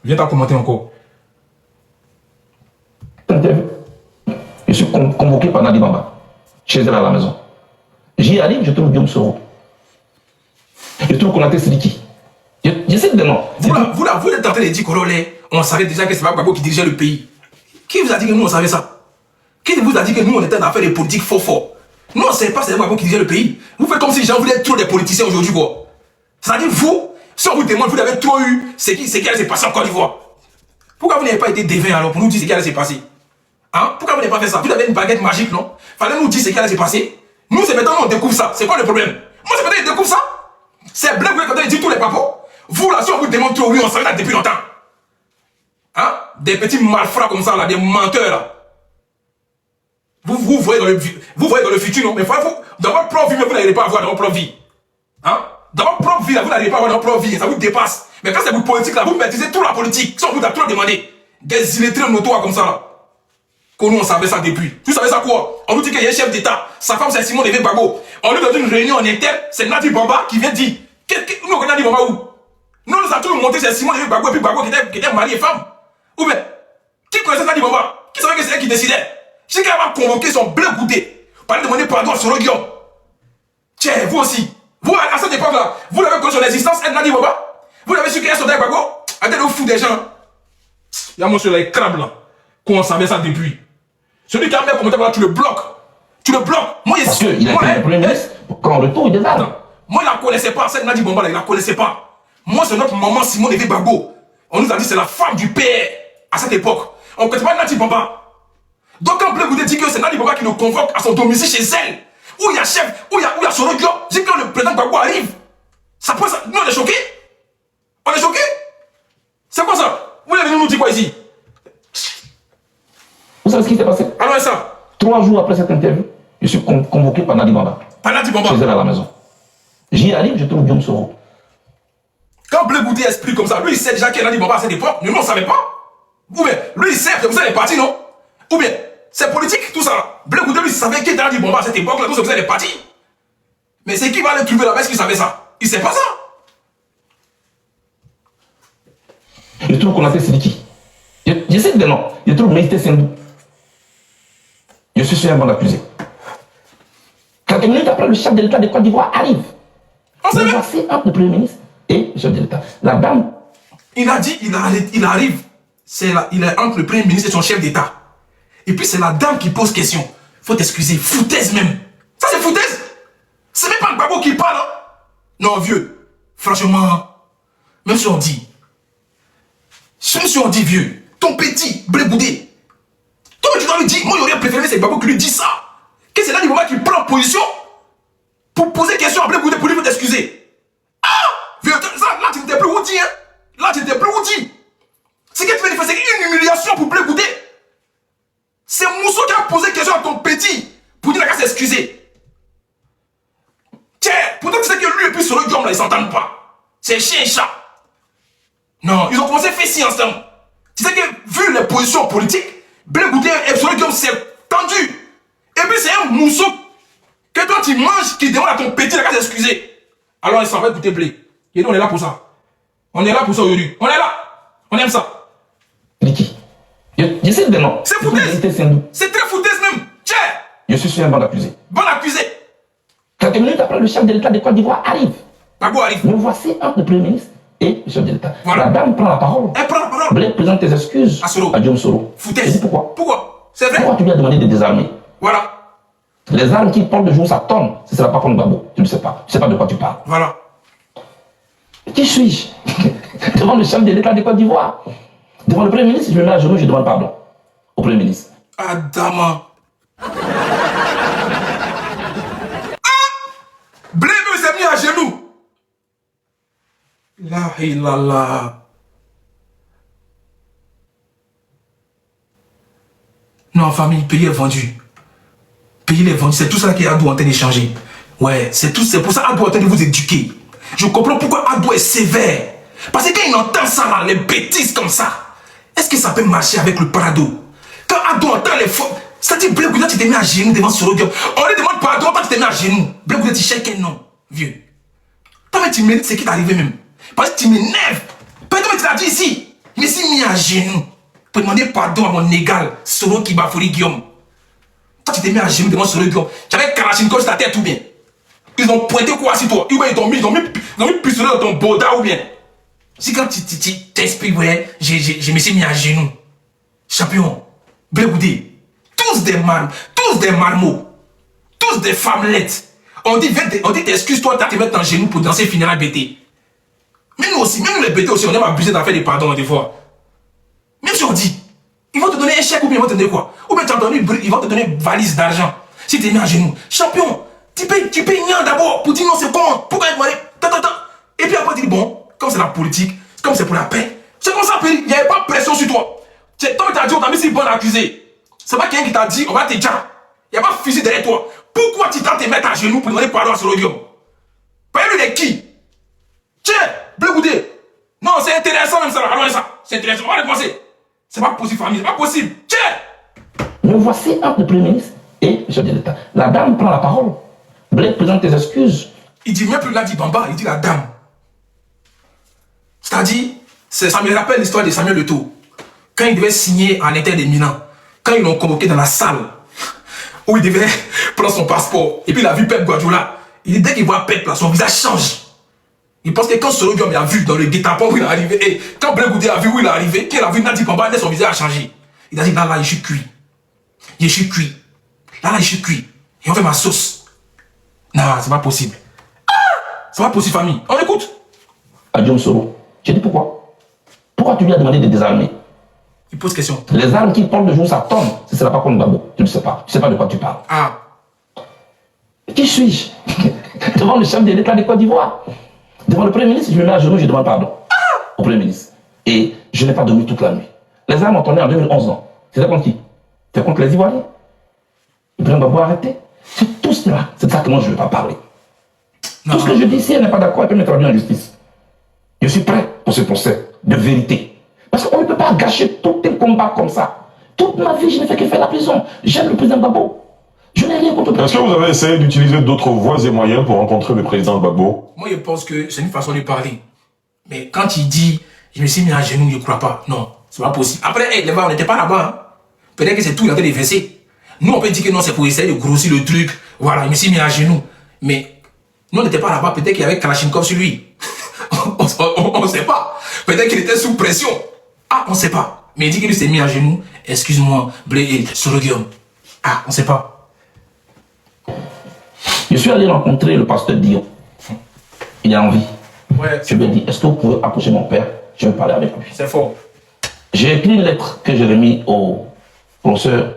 Viens t'en commenter encore. Je suis convoqué par Nadi Bamba, chez elle à la maison. J'y arrive, je trouve Guillaume Soro. Je trouve Konaté Sidiki. Je sais de nom. Vous êtes en train de dire on savait déjà que c'est pas Gbagbo qui dirigeait le pays. Qui vous a dit que nous on savait ça? Qui vous a dit que nous on était dans l'affaire des politiques faux? Nous on ne savait pas que c'est Gbagbo qui dirigeait le pays. Vous faites comme si les gens voulaient être trop des politiciens aujourd'hui quoi. C'est-à-dire vous, si on vous demande, vous avez trop eu, c'est qui allait se passer en Côte d'Ivoire. Pourquoi vous n'avez pas été dévin alors pour nous dire ce qui allait se passer? Hein? Pourquoi vous n'avez pas fait ça? Vous avez une baguette magique, non? Fallait nous dire ce qui allait se passer. Nous, c'est maintenant qu'on découvre ça. C'est quoi le problème? Moi, c'est maintenant qu'ils découvrent ça. C'est Blé quand il dit tous les papos. Vous, là, si on vous demande trop, oui, on savait là depuis longtemps. Hein? Des petits malfrats comme ça, là, des menteurs, là. Vous voyez dans le futur, non? Mais dans votre propre vie, vous n'arrivez pas à voir dans votre propre vie. Hein? Dans votre propre vie, là, vous n'arrivez pas à voir dans votre propre vie. Ça vous dépasse. Mais quand c'est vous politique, là, vous maîtrisez toute la politique. Si on vous a trop demandé. Des illettrés notoires comme ça, là. Que nous, on savait ça depuis. Vous savez ça quoi? On nous dit qu'il y a un chef d'État. Sa femme, c'est Simon Lévé Gbagbo. On lui donne une réunion en interne. C'est Nadi Bamba qui vient dire. Nous, on connaît Nadi Bamba où? Nous, nous avons toujours montré c'est Simon Lévé Gbagbo et puis Gbagbo qui était marié et femme. Ou bien, qui connaissait Nadi Bamba? Qui savait que c'est elle qui décidait? Je sais qu'elle va convoquer son blé goûté. Pour aller demander pardon à Soro Guillaume. Tiens, vous aussi. Vous, à cette époque-là, vous l'avez connu son existence, elle Nadi Bamba? Vous l'avez su qu'elle est son Gbagbo? Arrêtez de vous foutre des gens. Il y a mon sur les crabes là. Qu'on savait ça depuis. Celui qui a mis un commentaire, tu le bloques. Tu le bloques. Moi, parce qu'il a été le premier ministre. Quand le tour, il est là. Moi, il ne la connaissait pas. Cette Nadi Bamba, il ne la connaissait pas. Moi, c'est notre maman Simon Lévé Gbagbo. On nous a dit c'est la femme du père à cette époque. On ne connaît pas Nadi Bamba. Donc, quand Blé vous dit que c'est Nadi Bamba qui nous convoque à son domicile chez elle, où il y a chef, où il y a Soro Guillaume, dit que quand le président Gbagbo arrive, ça peut ça. Nous, on est choqués. On est choqués. C'est quoi ça? Vous allez nous dire quoi ici? Vous savez ce qui s'est passé? Alors, ça. 3 jours après cette interview, je suis convoqué par Nadi Bamba. Par Nadi Bamba? Chez elle à la maison. J'y arrive, je trouve Guillaume Soro. Quand Blé Goudé explique comme ça, lui il sait déjà qu'il y a Nadi Bamba à cette époque, nous on ne savait pas. Ou bien, lui il sait, c'est pour ça qu'il est parti, non? Ou bien, c'est politique, tout ça. Blé Goudé lui savait qu'il y a Nadi Bamba à cette époque, là, tout ça, il est parti. Mais c'est qui va aller trouver là-bas, est-ce qu'il savait ça? Il ne sait pas ça. Je trouve qu'on a fait Sidiki. Je sais de nom. Je trouve Méité Sendou. Je suis sur un banc d'accusé. Quelques minutes après, le chef de l'État de Côte d'Ivoire arrive. On voici entre le Premier ministre et le chef de l'État. La dame. Il a dit, il arrive. Il est entre le Premier ministre et son chef d'État. Et puis c'est la dame qui pose question. Faut t'excuser, foutaise même. Ça c'est foutaise. C'est même pas le Gbagbo qui parle. Hein? Non vieux, franchement, même si on dit vieux, ton petit Blé Goudé, toi tu dois lui dire, moi j'aurais préféré c'est Gbagbo qui lui dit ça. Que c'est là du moment qu'il prend position pour poser question à Blé Goudé pour lui faut t'excuser. Ah vieux, ça, là tu n'étais plus Woody, hein. Là tu n'étais plus Woody. Ce que tu viens de faire, c'est une humiliation pour Blé Goudé. C'est Mousso qui a posé question à ton petit pour dire qu'à s'excuser. Tiens, pourtant tu sais que lui et puis Soro Guillaume là, ils s'entendent pas. C'est chien et chat. Non, ils ont commencé à faire ci ensemble. Tu sais que vu les positions politiques, Blé Goudé et Soro Guillaume s'est tendu. Et puis c'est un Mousso que toi tu manges qui demande à ton petit là qu'à s'excuser. Alors il s'en va écouter Blé. Et nous on est là pour ça. On est là pour ça aujourd'hui. On est là. On aime ça. Niki. Je sais de nom. C'est foutaise. C'est très foutaise même. Tiens. Je suis sur un banc d'accusé. Bon accusé. Quelques minutes après, le chef de l'État de Côte d'Ivoire arrive. Gbagbo arrive. Me voici entre le Premier ministre et le chef de l'État. Voilà. La dame prend la parole. Elle prend la parole. Blé présente tes excuses à Guillaume Soro. Foutaise. Je dis pourquoi? Pourquoi? C'est vrai. Pourquoi tu lui as demandé de désarmer? Voilà. Les armes qui portent de jour, ça tombe. Ce ne sera pas comme Gbagbo. Tu ne sais pas. Tu ne sais pas de quoi tu parles. Voilà. Qui suis-je? devant le chef de l'État de Côte d'Ivoire, devant le Premier ministre, je me mets à genoux, je demande pardon au Premier ministre. Adama. Blé s'est mis à genoux. La ilaha. Non, famille, pays est vendu. Pays est vendu. C'est tout ça qui est Adou en train d'échanger. Ouais, c'est pour ça Adou est en train de vous éduquer. Je comprends pourquoi Adou est sévère. Parce que quand il entend ça, là, les bêtises comme ça, est-ce que ça peut marcher avec le parado? Quand Adou entend les fautes, c'est-à-dire, Blé Goudé, tu t'es mis à genoux devant Sorodium. On lui demande pardon, toi tu t'es mis à genoux. Blé Goudé, tu cherches quel nom, vieux? Toi, mais tu mérites ce qui t'est arrivé même. Parce que tu m'énerves. Peut-être que tu l'as dit ici. Il s'est mis à genoux pour demander pardon à mon égal, Soro Kibafori Guillaume. Toi, tu t'es mis à genoux devant Soro Guillaume. Tu avais Kalachnikov sur ta tête ou bien? Ils ont pointé quoi sur toi? Ils ont mis pistolet dans ton boda ou bien? Si quand tu t'expliques, ouais, je me suis mis à genoux. Champion, Blé Goudé, tous des marmots, tous des femmelettes. On dit excuse-toi, t'as te mettre en genoux pour danser funérailles BT. Même nous aussi, même nous les BT aussi, on aime abuser d'en faire des pardons des fois. Même si on dit, ils vont te donner un chèque ou bien ils vont te donner quoi? Ou bien ils vont te donner une valise d'argent. Si tu es mis à genoux. Champion, tu payes rien d'abord pour dire non, c'est comment? Pourquoi il Et puis après, tu dis bon, comme c'est la politique, comme c'est pour la paix, c'est comme ça, il n'y avait pas de pression sur toi. Toi, tu as dit, on t'a mis si bon accusé. C'est pas quelqu'un qui t'a dit, on va te dire. Il n'y a pas de fusil derrière toi. Pourquoi tu t'as te mettre à genoux pour demander pardon à Sorodium? Payez-lui les qui? Tiens, Blé Goudé. Non, c'est intéressant même ça, allons ça. C'est intéressant, on va le penser. C'est pas possible, famille, c'est pas possible. Tiens! Me voici entre le Premier ministre et le chef de l'État. La dame prend la parole. Blé présente tes excuses. Il dit même plus là, dit Bamba, il dit la dame. C'est-à-dire, ça me rappelle l'histoire de Samuel Eto'o. Quand il devait signer à l'Inter des Milan, quand ils l'ont convoqué dans la salle où il devait prendre son passeport, et puis il a vu Pep Guardiola, il dit dès qu'il voit Pep là, son visage change. Il pense que quand Sorodium a vu dans le guet-apens où il est arrivé, et quand Blé Goudé a vu où il est arrivé, qu'il a vu Nadi Bamba, son visage a changé. Il a dit là, je suis cuit. Je suis cuit. Là, je suis cuit. Et on fait ma sauce. Non, c'est pas possible. C'est pas possible, famille. On écoute. Adjom Soro, j'ai dit pourquoi? Pourquoi tu lui as demandé de désarmer? Il pose question. Les armes qui portent le jour, ça tombe. Ce ne sera pas comme Gbagbo. Tu ne sais pas. Tu ne sais pas de quoi tu parles. Ah. Qui suis-je? Devant le chef de l'État de Côte d'Ivoire. Devant le Premier ministre, je me mets à genoux, je demande pardon au Premier ministre. Et je n'ai pas dormi toute la nuit. Les armes ont tourné en 2011 ans. C'était contre qui? C'était contre les Ivoiriens. Ibrahim Gbagbo a arrêté. C'est tout cela. C'est de ça que moi je ne veux pas parler. Non. Tout ce que je dis, si elle n'est pas d'accord, elle peut me traduire en justice. Je suis prêt pour ce procès de vérité. Parce qu'on ne peut pas gâcher tous tes combats comme ça. Toute ma vie, je n'ai fait que faire la prison. J'aime le président Gbagbo. Je n'ai rien contre le président. Est-ce que vous avez essayé d'utiliser d'autres voies et moyens pour rencontrer le président Gbagbo? Moi, je pense que c'est une façon de parler. Mais quand il dit, je me suis mis à genoux, je ne crois pas. Non, c'est pas possible. Après, les gars, on n'était pas là-bas. Hein. Peut-être que c'est tout, il a été déversé. Nous, on peut dire que non, c'est pour essayer de grossir le truc. Voilà, je me suis mis à genoux. Mais nous, on n'était pas là-bas. Peut-être qu'il y avait Kalachnikov sur lui. On ne sait pas. Peut-être qu'il était sous pression. Ah, on ne sait pas. Mais il dit qu'il s'est mis à genoux. Excuse-moi, Blé et Sorodium. Ah, on ne sait pas. Je suis allé rencontrer le pasteur Dio. Il a envie. Ouais. Je lui ai dit, est-ce que vous pouvez approcher mon père? Je veux parler avec lui. C'est fort. J'ai écrit une lettre que j'ai remise au professeur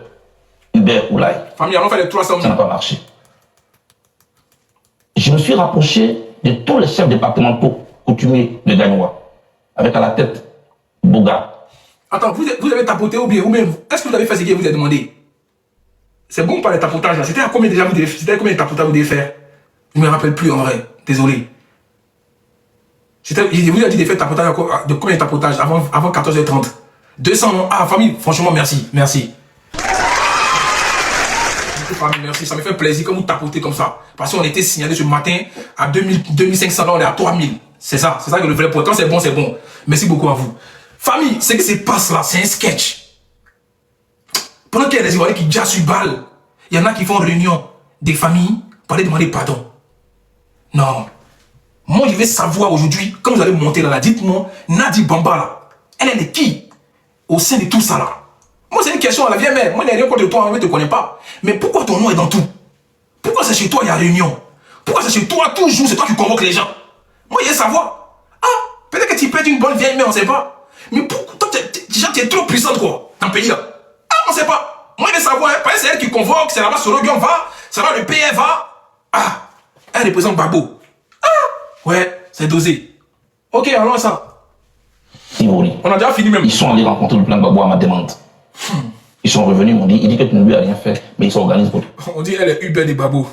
Hubert Oulaye. Famille, on fait les 300 000. Ça n'a pas marché. Je me suis rapproché de tous les chefs départementaux coutumiers de Gagnoua, avec à la tête Boga. Attends, vous avez tapoté ou bien est-ce que vous avez fait ce qu'il vous a demandé? C'est bon par les tapotages là. C'était à combien déjà vous devez faire? Je ne me rappelle plus en vrai. Désolé. Je vous ai dit de faire tapotage de combien de tapotages avant 14h30? 200 non? Ah famille, franchement merci. Merci. Famille, merci. Ça me fait plaisir que vous tapotez comme ça. Parce qu'on était signalé ce matin à 2500, là on est à 3000. C'est ça que le vrai point. Quand c'est bon, c'est bon. Merci beaucoup à vous. Famille, ce qui se passe là, c'est un sketch. Pendant qu'il y a des Ivoiriens qui déjà sur balle, il y en a qui font réunion des familles pour aller demander pardon. Non. Moi, je vais savoir aujourd'hui, quand vous allez monter là, dites-moi, Nadi Bamba là, elle est qui au sein de tout ça là? Moi, c'est une question à la vieille mère. Moi, il n'y a rien contre toi, je ne te connais pas. Mais pourquoi ton nom est dans tout? Pourquoi c'est chez toi, il y a réunion? Pourquoi c'est chez toi, toujours, c'est toi qui convoques les gens? Moi, je veux savoir. Ah, Peut-être que tu peux être une bonne vieille mère, on ne sait pas. Mais pourquoi tu es trop puissante, quoi, dans le pays, là. Ah, on ne sait pas. Moi, je veux savoir, hein, c'est elle qui convoque, c'est là-bas, Sorogion va, c'est là-bas, le PR va. Ah, elle représente Babo. Ah, ouais, c'est dosé. Ok, allons à ça. Ivory. On a déjà fini même. Ils sont allés rencontrer le plan Babo à ma demande. Ils sont revenus, ils m'ont dit, il dit que tu ne lui as rien fait, mais ils s'organisent pour tout. On dit elle est Uber des Babo.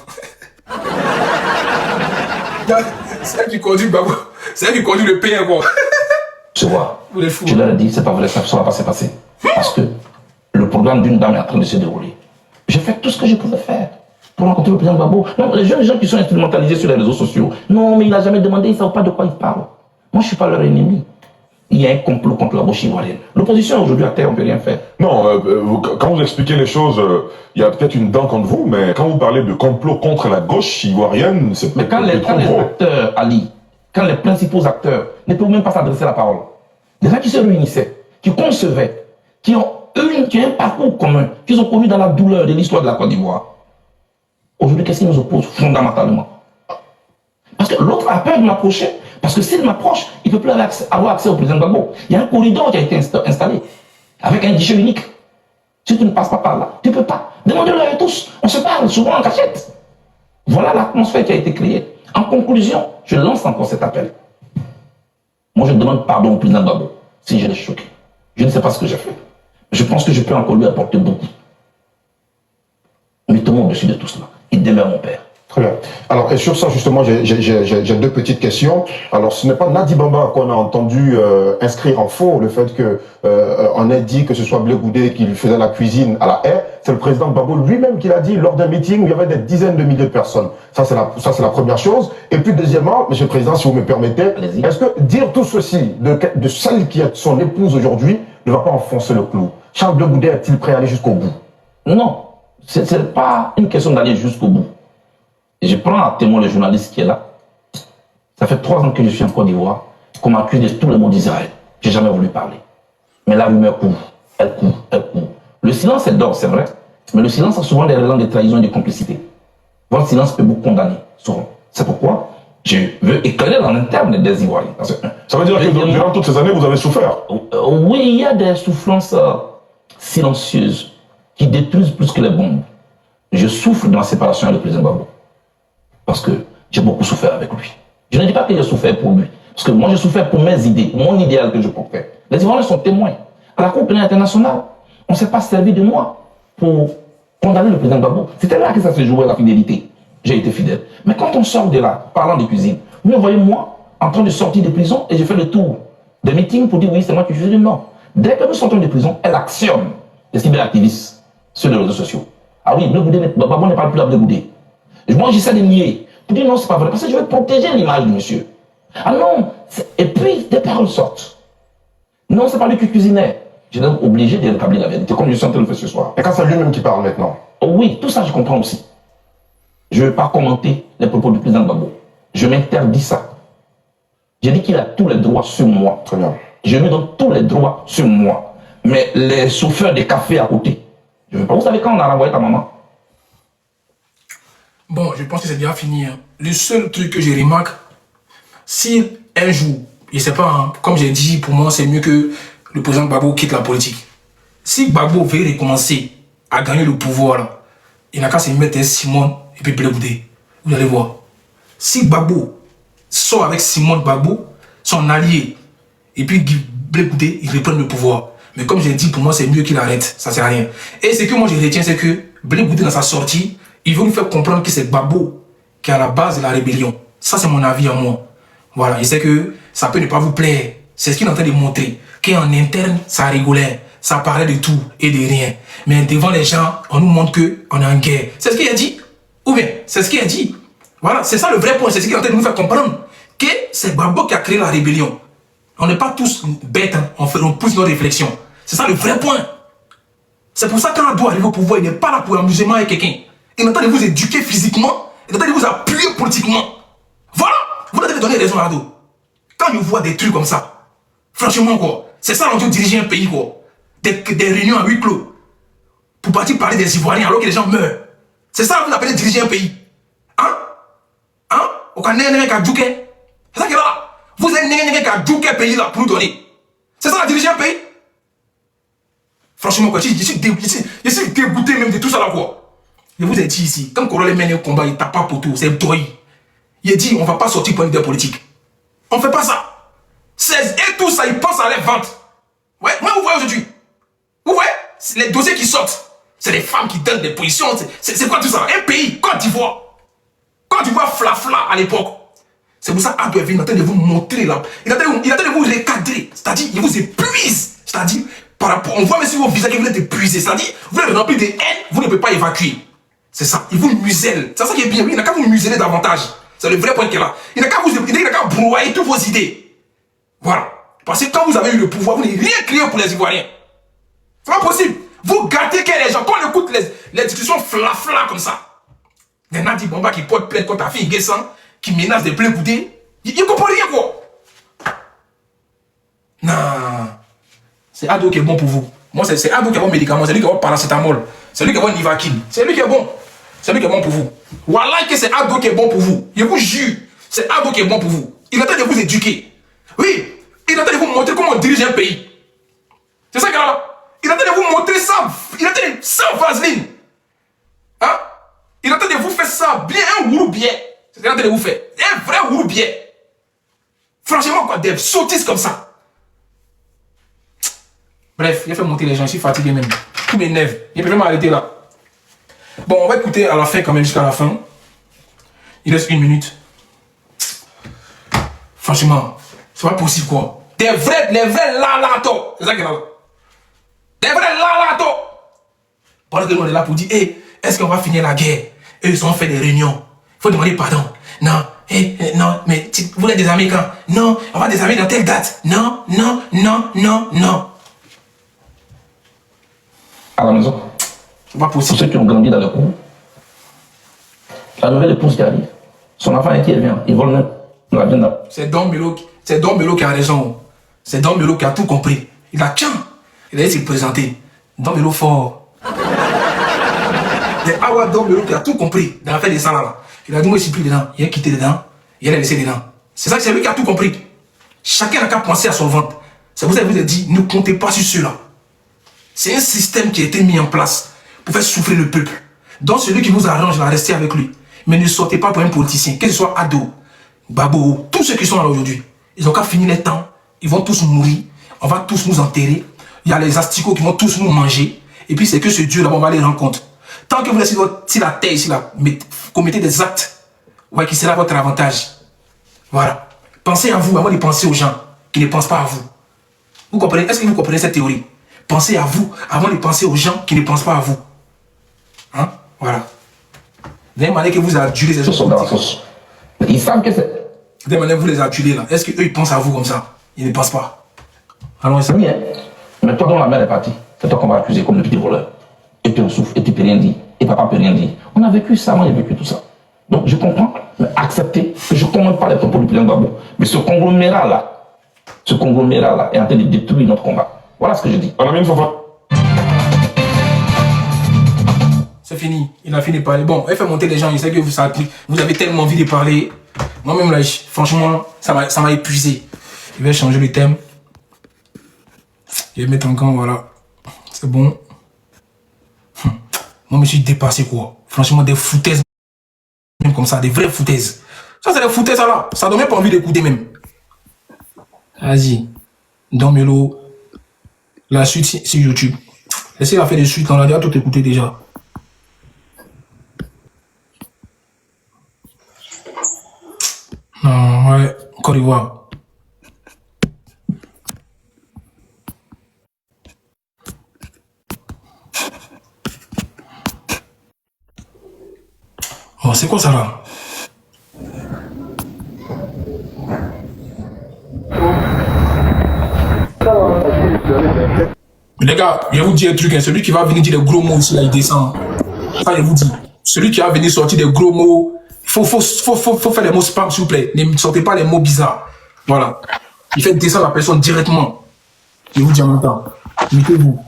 C'est elle qui conduit Babo. C'est elle qui conduit le PR, quoi. Tu vois, Vous êtes fous. je leur ai dit, c'est pas vrai, ça ne va pas se passer. Parce que le programme d'une dame est en train de se dérouler. J'ai fait tout ce que je pouvais faire pour rencontrer le président Babo. Non, les jeunes gens qui sont instrumentalisés sur les réseaux sociaux, non, mais il n'a jamais demandé, ils ne savent pas de quoi il parle. Moi, je ne suis pas leur ennemi. Il y a un complot contre la gauche ivoirienne. L'opposition aujourd'hui à terre, on ne peut rien faire. Non, quand vous expliquez les choses, il y a peut-être une dent contre vous, mais quand vous parlez de complot contre la gauche ivoirienne, c'est Mais quand les acteurs, Ali, quand les principaux acteurs ne peuvent même pas s'adresser la parole, des gens qui se réunissaient, qui concevaient, qui ont un parcours commun, qui sont connus dans la douleur de l'histoire de la Côte d'Ivoire, aujourd'hui, qu'est-ce qui nous oppose fondamentalement? Parce que l'autre a peur de m'approcher. Parce que s'il m'approche, il ne peut plus avoir accès au président Gbagbo. Il y a un corridor qui a été installé, avec un guichet unique. Si tu ne passes pas par là, tu ne peux pas. Demandez-le à tous. On se parle souvent en cachette. Voilà l'atmosphère qui a été créée. En conclusion, je lance encore cet appel. Moi, je demande pardon au président Gbagbo si je l'ai choqué. Je ne sais pas ce que j'ai fait. Je pense que je peux encore lui apporter beaucoup. Mettons-moi au-dessus de tout cela. Il demeure mon père. Très bien. Alors, et sur ça, justement, j'ai deux petites questions. Alors, ce n'est pas Nadi Bamba qu'on a entendu inscrire en faux le fait que on ait dit que ce soit Blé Goudé qui lui faisait la cuisine à la haie. C'est le président Gbagbo lui-même qui l'a dit lors d'un meeting où il y avait des dizaines de milliers de personnes. Ça, c'est la première chose. Et puis, deuxièmement, Monsieur le Président, si vous me permettez, est-ce que dire tout ceci de celle qui est son épouse aujourd'hui ne va pas enfoncer le clou? Charles Blé Goudé est-il prêt à aller jusqu'au bout? Non, ce n'est pas une question d'aller jusqu'au bout. Je prends à témoin le journaliste qui est là. Ça fait 3 ans que je suis en Côte d'Ivoire, qu'on m'accuse de tout le monde d'Israël. Je n'ai jamais voulu parler. Mais la rumeur court, elle court, elle court. Le silence est d'or, c'est vrai, mais le silence a souvent des relents de trahison et de complicité. Votre silence peut vous condamner, souvent. C'est pourquoi je veux éclairer en interne des Ivoiriens. Ça veut dire que durant toutes ces années, vous avez souffert? Oui, il y a des souffrances silencieuses qui détruisent plus que les bombes. Je souffre de la séparation avec le président Gbagbo. Parce que j'ai beaucoup souffert avec lui. Je ne dis pas que j'ai souffert pour lui. Parce que moi, j'ai souffert pour mes idées, pour mon idéal que je portais. Les Ivoiriens sont témoins. À la Cour pénale internationale, on ne s'est pas servi de moi pour condamner le président Gbagbo. C'était là que ça se jouait, la fidélité. J'ai été fidèle. Mais quand on sort de là, parlant de cuisine, vous me voyez moi en train de sortir de prison et je fais le tour des meetings pour dire oui, c'est moi qui suis dit non. Dès que nous sortons de prison, elle actionne les cyberactivistes sur les réseaux sociaux. Ah oui, Gbagbo ne parle plus à Blé Goudé. Moi, j'essaie de nier. Pour dire non, c'est pas vrai. Parce que je veux protéger l'image du monsieur. Ah non. Et puis, des paroles sortent. Non, c'est pas lui qui cuisinait. Je suis donc obligé de rétablir la vérité, comme je suis en train de le faire ce soir. Et quand c'est lui-même qui parle maintenant? Oh oui, tout ça, je comprends aussi. Je ne veux pas commenter les propos du président Gbagbo. Je m'interdis ça. J'ai dit qu'il a tous les droits sur moi. Très bien. Je lui donne tous les droits sur moi. Mais les chauffeurs de café à côté, je ne veux pas. Vous savez quand on a renvoyé ta maman? Bon, je pense que c'est déjà fini. Hein. Le seul truc que je remarque, si un jour, je ne sais pas, hein, comme j'ai dit, pour moi, c'est mieux que le président Gbagbo quitte la politique. Si Gbagbo veut recommencer à gagner le pouvoir, là, il n'a qu'à se mettre Simone et puis Blé Goudé. Vous allez voir. Si Gbagbo sort avec Simone Gbagbo, son allié, et puis Blé Goudé, il reprend le pouvoir. Mais comme j'ai dit, pour moi, c'est mieux qu'il arrête. Ça ne sert à rien. Et ce que moi, je retiens, c'est que Blé Goudé, dans sa sortie, il veut nous faire comprendre que c'est Gbagbo qui est à la base de la rébellion. Ça, c'est mon avis à moi. Voilà, je sais que ça peut ne pas vous plaire. C'est ce qu'il est en train de montrer. Qu'en interne, ça rigolait. Ça parlait de tout et de rien. Mais devant les gens, on nous montre qu'on est en guerre. C'est ce qu'il a dit. Ou bien, c'est ce qu'il a dit. Voilà, c'est ça le vrai point. C'est ce qu'il est en train de nous faire comprendre. Que c'est Gbagbo qui a créé la rébellion. On n'est pas tous bêtes. Hein. On pousse nos réflexions. C'est ça le vrai point. C'est pour ça que quand on doit arriver au pouvoir, il n'est pas là pour amusement avec quelqu'un. Il est en train de vous éduquer physiquement, il est en train de vous appuyer politiquement. Voilà, vous devez donner raison à Ado. Quand je vois des trucs comme ça, franchement quoi, c'est ça on dit diriger un pays quoi. Des réunions à huis clos. Pour partir parler des Ivoiriens alors que les gens meurent. C'est ça que vous appelez diriger un pays. Hein? Hein? Au Canada, c'est ça que là. Vous êtes né qui a tout quel pays là pour nous donner. C'est ça la diriger un pays? Franchement, quoi, je suis dégoûté même de tout ça là, quoi. Je vous ai dit ici, quand Corole mène un combat, il tape pas pour tout, c'est doy. Il a dit, on va pas sortir pour une idée politique. On fait pas ça. 16 et tout ça, ils pensent à les ventes. Ouais, moi, vous voyez aujourd'hui. Vous voyez, les dossiers qui sortent, c'est les femmes qui donnent des positions. C'est quoi tout ça? Un pays, Côte d'Ivoire. Côte d'Ivoire flafla à l'époque. C'est pour ça Ado est venu, il est en train de vous montrer là. Il est en train de vous recadrer. C'est-à-dire, il vous épuise. C'est-à-dire, par rapport, on voit même sur vos visages que vous êtes épuisé. C'est-à-dire, vous êtes rempli de haine, vous ne pouvez pas évacuer. C'est ça, il vous muselle. C'est ça qui est bien. Il n'a qu'à vous museler davantage. C'est le vrai point qu'il a. Il n'a qu'à brouiller toutes vos idées. Voilà. Parce que quand vous avez eu le pouvoir, vous n'avez rien créé pour les Ivoiriens. C'est pas possible. Vous gâtez les gens. Quand on écoute les discussions flafla comme ça, les Nadi Bamba qui portent plainte contre ta fille Guessan, qui menace de plein goudé, il ne comprend rien, quoi. Non. C'est Ado qui est bon pour vous. Moi, c'est Ado qui a bon médicament. C'est lui qui a bon paracétamol. C'est lui qui a bon Nivaquine. C'est lui qui est bon. C'est lui qui est bon pour vous. Wallah que c'est Ado qui est bon pour vous. Je vous jure. C'est Ado qui est bon pour vous. Il est en train de vous éduquer. Oui. Il est en train de vous montrer comment on dirige un pays. C'est ça qu'il a là. Il est en train de vous montrer ça. Il est en train de... Sans vaseline. Hein? Il est en train de vous faire ça. Bien, un roubier. C'est ce qu'il est en train de vous faire. Un vrai roubier. Franchement, quoi, des sottises comme ça. Bref, il a fait monter les gens. Je suis fatigué même. Tout m'énerve. Il peut vraiment m'arrêter là. Bon, on va écouter à la fin quand même, jusqu'à la fin. Il reste 1 minute. Franchement, c'est pas possible quoi. Les vrais lalatos. C'est ça qu'il y a là. Des vrais lalatos. Pendant que nous on est là pour dire, hey, est-ce qu'on va finir la guerre? Eux, ils ont fait des réunions. Il faut demander pardon. Non, non, mais vous êtes des Américains. Non, on va désarmer dans telle date. Non, non, non, non, non. À la maison. C'est pas possible. Pour ceux qui ont grandi dans le cours, la nouvelle épouse qui arrive, son enfant est qui vient, il vole même la viande. C'est Don Melo qui a raison. C'est Don Melo qui a tout compris. Il a tiens. Il a essayé de se présenter. Don Melo fort. C'est Awa Don Melo qui a tout compris dans l'affaire des salles là. Il a dit moi je suis pris dedans. Il a quitté dedans. Il a laissé dedans. C'est ça que c'est lui qui a tout compris. Chacun n'a qu'à penser à son ventre. C'est pour ça que je vous ai dit, ne comptez pas sur ceux-là. C'est un système qui a été mis en place pour faire souffrir le peuple. Donc celui qui vous arrange va rester avec lui. Mais ne sortez pas pour un politicien, que ce soit Ado, Babo, tous ceux qui sont là aujourd'hui. Ils ont qu'à finir les temps. Ils vont tous mourir. On va tous nous enterrer. Il y a les asticots qui vont tous nous manger. Et puis c'est que ce Dieu là, on va les rencontrer. Tant que vous laissez si la terre ici là, commettez des actes, ouais, qui sera votre avantage. Voilà. Pensez à vous avant de penser aux gens qui ne pensent pas à vous. Vous comprenez? Est-ce que vous comprenez cette théorie? Pensez à vous avant de penser aux gens qui ne pensent pas à vous. Hein? Voilà. De la même manière que vous adulez ces gens. Ils savent que c'est. De la même manière que vous les adulez là. Est-ce qu'eux ils pensent à vous comme ça? Ils ne pensent pas. Alors c'est bien. Mais toi dont la mère est partie, c'est toi qu'on va accuser comme le petit voleur. Et puis on souffre, et tu peux rien dire. Et papa peut rien dire. On a vécu ça, moi j'ai vécu tout ça. Donc je comprends, mais acceptez que je ne commande pas les propos du président Gbagbo. Mais ce conglomérat là est en train de détruire notre combat. Voilà ce que je dis. C'est fini, il a fini de parler. Bon, elle fait monter les gens, il sait que vous avez tellement envie de parler. Moi-même là, franchement, ça m'a épuisé. Je vais changer le thème. Je vais mettre encore, voilà. C'est bon. Moi, je me suis dépassé quoi. Franchement, des foutaises. Même comme ça, des vraies foutaises. Ça, c'est des foutaises là. Ça donne même pas envie d'écouter même. Vas-y. Don Melo. La suite sur YouTube. Essayez de faire des suites, on a déjà tout écouté déjà. Non, ouais, Côte d'Ivoire. Oh, c'est quoi ça là? Les gars, je vais vous dire un truc, hein. Celui qui va venir dire des gros mots ici, là, il descend. Ça, je vous dis. Celui qui va venir sortir des gros mots, faut faire les mots spam, s'il vous plaît. Ne sortez pas les mots bizarres. Voilà. Il fait descendre la personne directement. Je vous dis en même temps. Mutez-vous.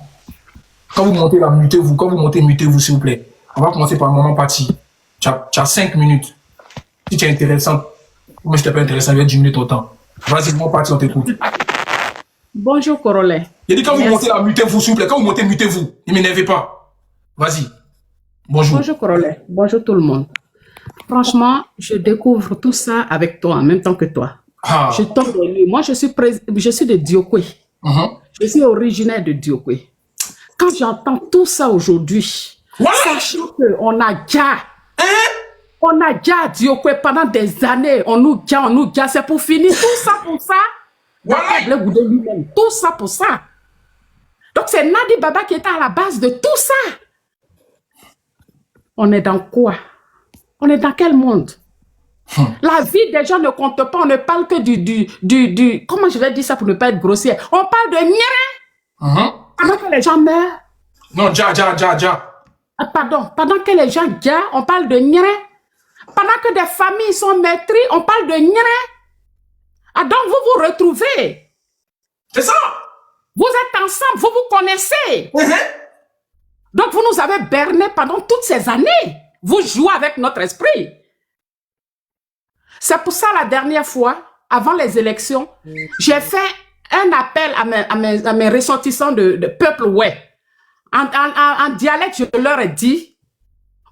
Quand vous montez là, mutez-vous. Quand vous montez, mutez-vous, s'il vous plaît. On va commencer par le moment parti. Tu as 5 minutes. Si tu es intéressant, moi je t'ai pas intéressant, je vais diminuer ton temps. Vas-y, mon parti, on t'écoute. Bonjour, Corollaire. Il dit quand vous Merci. montez là, mutez-vous, s'il vous plaît. Quand vous montez, mutez-vous. Ne m'énervez pas. Vas-y. Bonjour. Bonjour, Corollaire. Bonjour, tout le monde. Franchement, je découvre tout ça avec toi, en même temps que toi. Ah. Je tombe de lui. Moi, je suis de Diokwe. Je suis originaire de Diokwe. Quand j'entends tout ça aujourd'hui, sachant qu'on a déjà, on a déjà Diokwe pendant des années, on nous gâte, c'est pour finir tout ça pour ça. Voilà. Lui-même, tout ça pour ça. Donc, c'est Nadi Baba qui était à la base de tout ça. On est dans quoi? On est dans quel monde? La vie des gens ne compte pas. On ne parle que du comment je vais dire ça pour ne pas être grossière? On parle de nyere. Pendant que les gens meurent. Non, ja. Pardon. Pendant que les gens gardent, on parle de nyere. Pendant que des familles sont meurtries, on parle de nyere. Ah, donc vous vous retrouvez. C'est ça. Vous êtes ensemble, vous vous connaissez. Donc vous nous avez berné pendant toutes ces années. Vous jouez avec notre esprit. C'est pour ça la dernière fois, avant les élections, j'ai fait un appel à mes ressortissants de peuple ouais. En dialecte, je leur ai dit,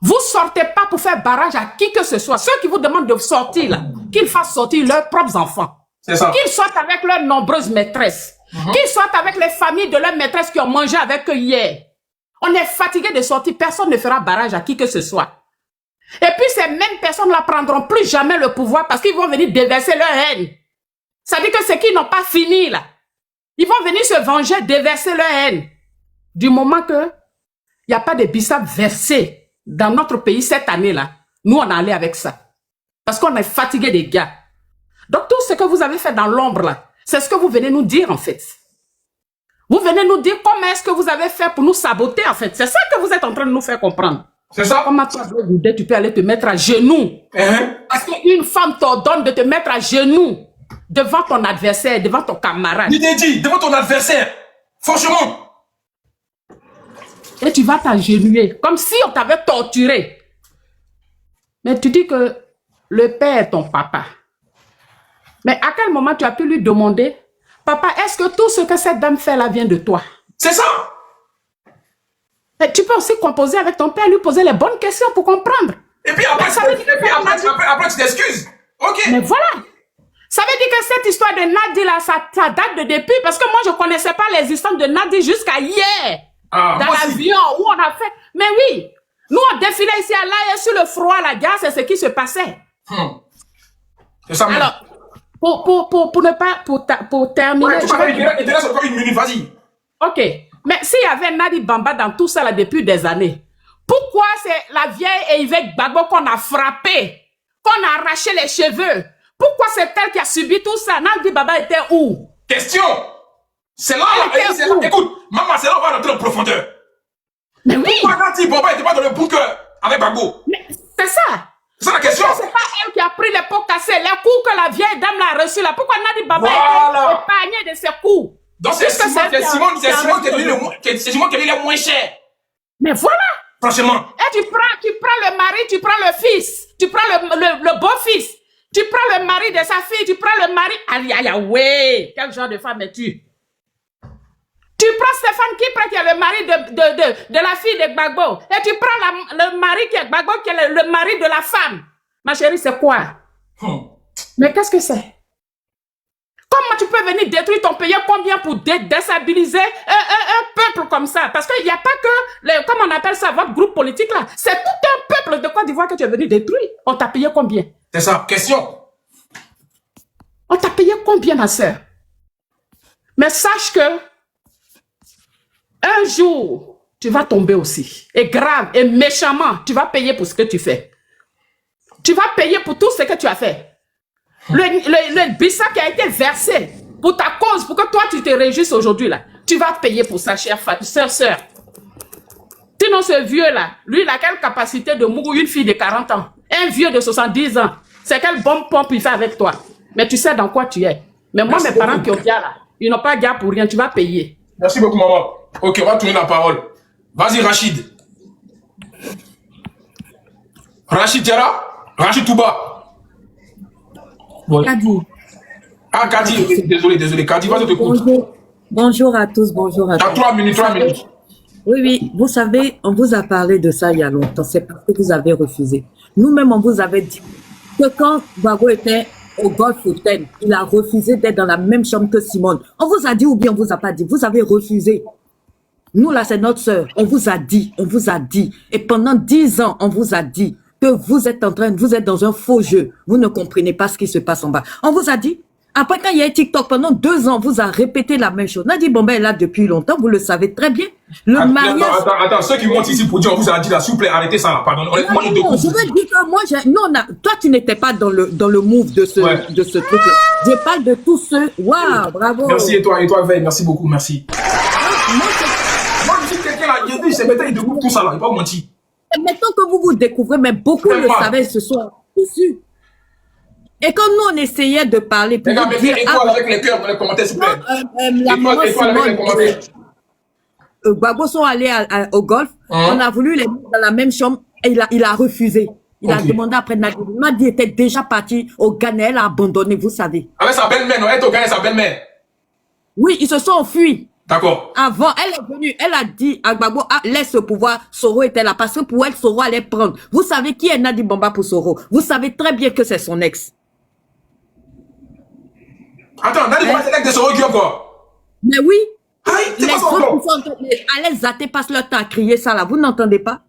vous sortez pas pour faire barrage à qui que ce soit. Ceux qui vous demandent de sortir, là, qu'ils fassent sortir leurs propres enfants. C'est ça. Qu'ils sortent avec leurs nombreuses maîtresses. Qu'ils sortent avec les familles de leurs maîtresses qui ont mangé avec eux hier. On est fatigué de sortir. Personne ne fera barrage à qui que ce soit. Et puis ces mêmes personnes ne prendront plus jamais le pouvoir parce qu'ils vont venir déverser leur haine. Ça dit que ceux qui n'ont pas fini là, ils vont venir se venger, déverser leur haine. Du moment que il n'y a pas de bissap versé dans notre pays cette année-là, nous on est allé avec ça. Parce qu'on est fatigué des gars. Donc tout ce que vous avez fait dans l'ombre là, c'est ce que vous venez nous dire en fait. Vous venez nous dire comment est-ce que vous avez fait pour nous saboter en fait. C'est ça que vous êtes en train de nous faire comprendre. C'est ça. Comment toi, tu peux aller te mettre à genoux? Parce qu'une femme t'ordonne de te mettre à genoux devant ton adversaire, devant ton camarade. Il t'a dit, devant ton adversaire. Franchement. Et tu vas t'agenouiller, comme si on t'avait torturé. Mais tu dis que le père est ton papa. Mais à quel moment tu as pu lui demander, papa, est-ce que tout ce que cette dame fait là vient de toi? C'est ça. Et tu peux aussi composer avec ton père, lui poser les bonnes questions pour comprendre. Et puis après, après tu t'excuses. Ok. Mais voilà. Ça veut dire que cette histoire de Nadi là, ça date de depuis, parce que moi je connaissais pas les histoires de Nadi jusqu'à hier. Dans l'avion où on a fait. Mais oui, nous on défilait ici à l'Aïe sur le froid, la gare, c'est ce qui se passait. C'est ça. Alors, pour ne pas, pour terminer. Ouais, il te reste encore une minute, vas-y. Ok. Mais s'il y avait Nadi Bamba dans tout ça là depuis des années, pourquoi c'est la vieille Yvette Gbagbo qu'on a frappé, qu'on a arraché les cheveux? Pourquoi c'est elle qui a subi tout ça? Nadi Bamba était où? Question. C'est là, écoute, maman, c'est là où on va rentrer en profondeur. Mais oui. Pourquoi Nadi Bamba n'était pas dans le bunker avec Gbagbo? C'est ça. C'est ça la question. C'est pas elle qui a pris les pots cassés, les coups que la vieille dame l'a reçu là. Pourquoi Nadi Bamba était épargné de ses coups? Donc c'est Simon qui a mis le moins cher. Mais voilà. Franchement. Et tu prends le mari, tu prends le fils, tu prends le beau-fils, tu prends le mari de sa fille, tu prends le mari. Aïe, ouais. Quel genre de femme es-tu? Tu prends Stéphane Kipre qui est le mari de la fille de Gbagbo. Et tu prends le mari qui est Gbagbo qui est le mari de la femme. Ma chérie, c'est quoi? Mais qu'est-ce que c'est? Comment tu peux venir détruire ton pays? Combien pour déstabiliser un peuple comme ça? Parce qu'il n'y a pas que, comment on appelle ça, votre groupe politique là. C'est tout un peuple de Côte d'Ivoire que tu es venu détruire. On t'a payé combien? C'est ça, question. On t'a payé combien, ma soeur? Mais sache que un jour, tu vas tomber aussi. Et grave, et méchamment, tu vas payer pour ce que tu fais. Tu vas payer pour tout ce que tu as fait. Le bissap qui a été versé pour ta cause, pour que toi tu te réjouisses aujourd'hui là, tu vas payer pour ça, chère sœur. Sinon ce vieux là, lui il a quelle capacité de mourir une fille de 40 ans, un vieux de 70 ans, c'est quelle bonne pompe il fait avec toi. Mais tu sais dans quoi tu es. Mais moi mes parents qui ont gars là, ils n'ont pas gars pour rien, tu vas payer. Merci beaucoup maman. Ok, on va tourner la parole. Vas-y Rachid. Rachid Touba. Nadi. Ah, Kadi, désolé. Kadi, vas-y, t'écoute. Bonjour à tous, bonjour à tous. T'as 3 minutes. Oui, vous savez, on vous a parlé de ça il y a longtemps, c'est parce que vous avez refusé. Nous-mêmes, on vous avait dit que quand Gbagbo était au Golf Hotel, il a refusé d'être dans la même chambre que Simone. On vous a dit ou bien on vous a pas dit, vous avez refusé. Nous, là, c'est notre sœur. On vous a dit. Et pendant 10 ans, on vous a dit que vous êtes dans un faux jeu. Vous ne comprenez pas ce qui se passe en bas. On vous a dit. Après, quand il y a eu TikTok, pendant 2 ans, on vous a répété la même chose. Nadi Bamba est là depuis longtemps, vous le savez très bien. Attends, ceux qui montent ici pour dire, on vous a dit là, s'il vous plaît, arrêtez ça, là, pardon. Je veux dire que moi, toi, tu n'étais pas dans le move de ce truc-là. Je parle de tous ceux, waouh, bravo. Merci, et toi, Veille, merci beaucoup, merci. Moi, je suis quelqu'un là, il s'est metté debout tout ça là, il pas mentir. Mettons que vous découvrez, mais beaucoup le savaient ce soir. Dessus. Et quand nous, on essayait de parler... Les gars, mettez étoile avec les cœurs dans les commentaires, s'il vous plaît. Étoile avec les commentaires. Gbagbo sont allés au golf. On a voulu les mettre dans la même chambre et il a refusé. Il a demandé après Nadi. Nadi était déjà parti au Ghana, elle a abandonné, vous savez. Avec sa belle-mère, non? Elle est au Ghana, sa belle-mère. Oui, ils se sont enfuis. D'accord. Avant, elle est venue, elle a dit à Gbagbo, laisse ce pouvoir, Soro était là, parce que pour elle, Soro allait prendre. Vous savez qui est Nadi Bamba pour Soro? Vous savez très bien que c'est son ex. Attends, Nadi Bamba, c'est l'ex de Soro qui encore? Mais oui. Les autres allez zatter, passent leur temps à crier ça là, vous n'entendez pas?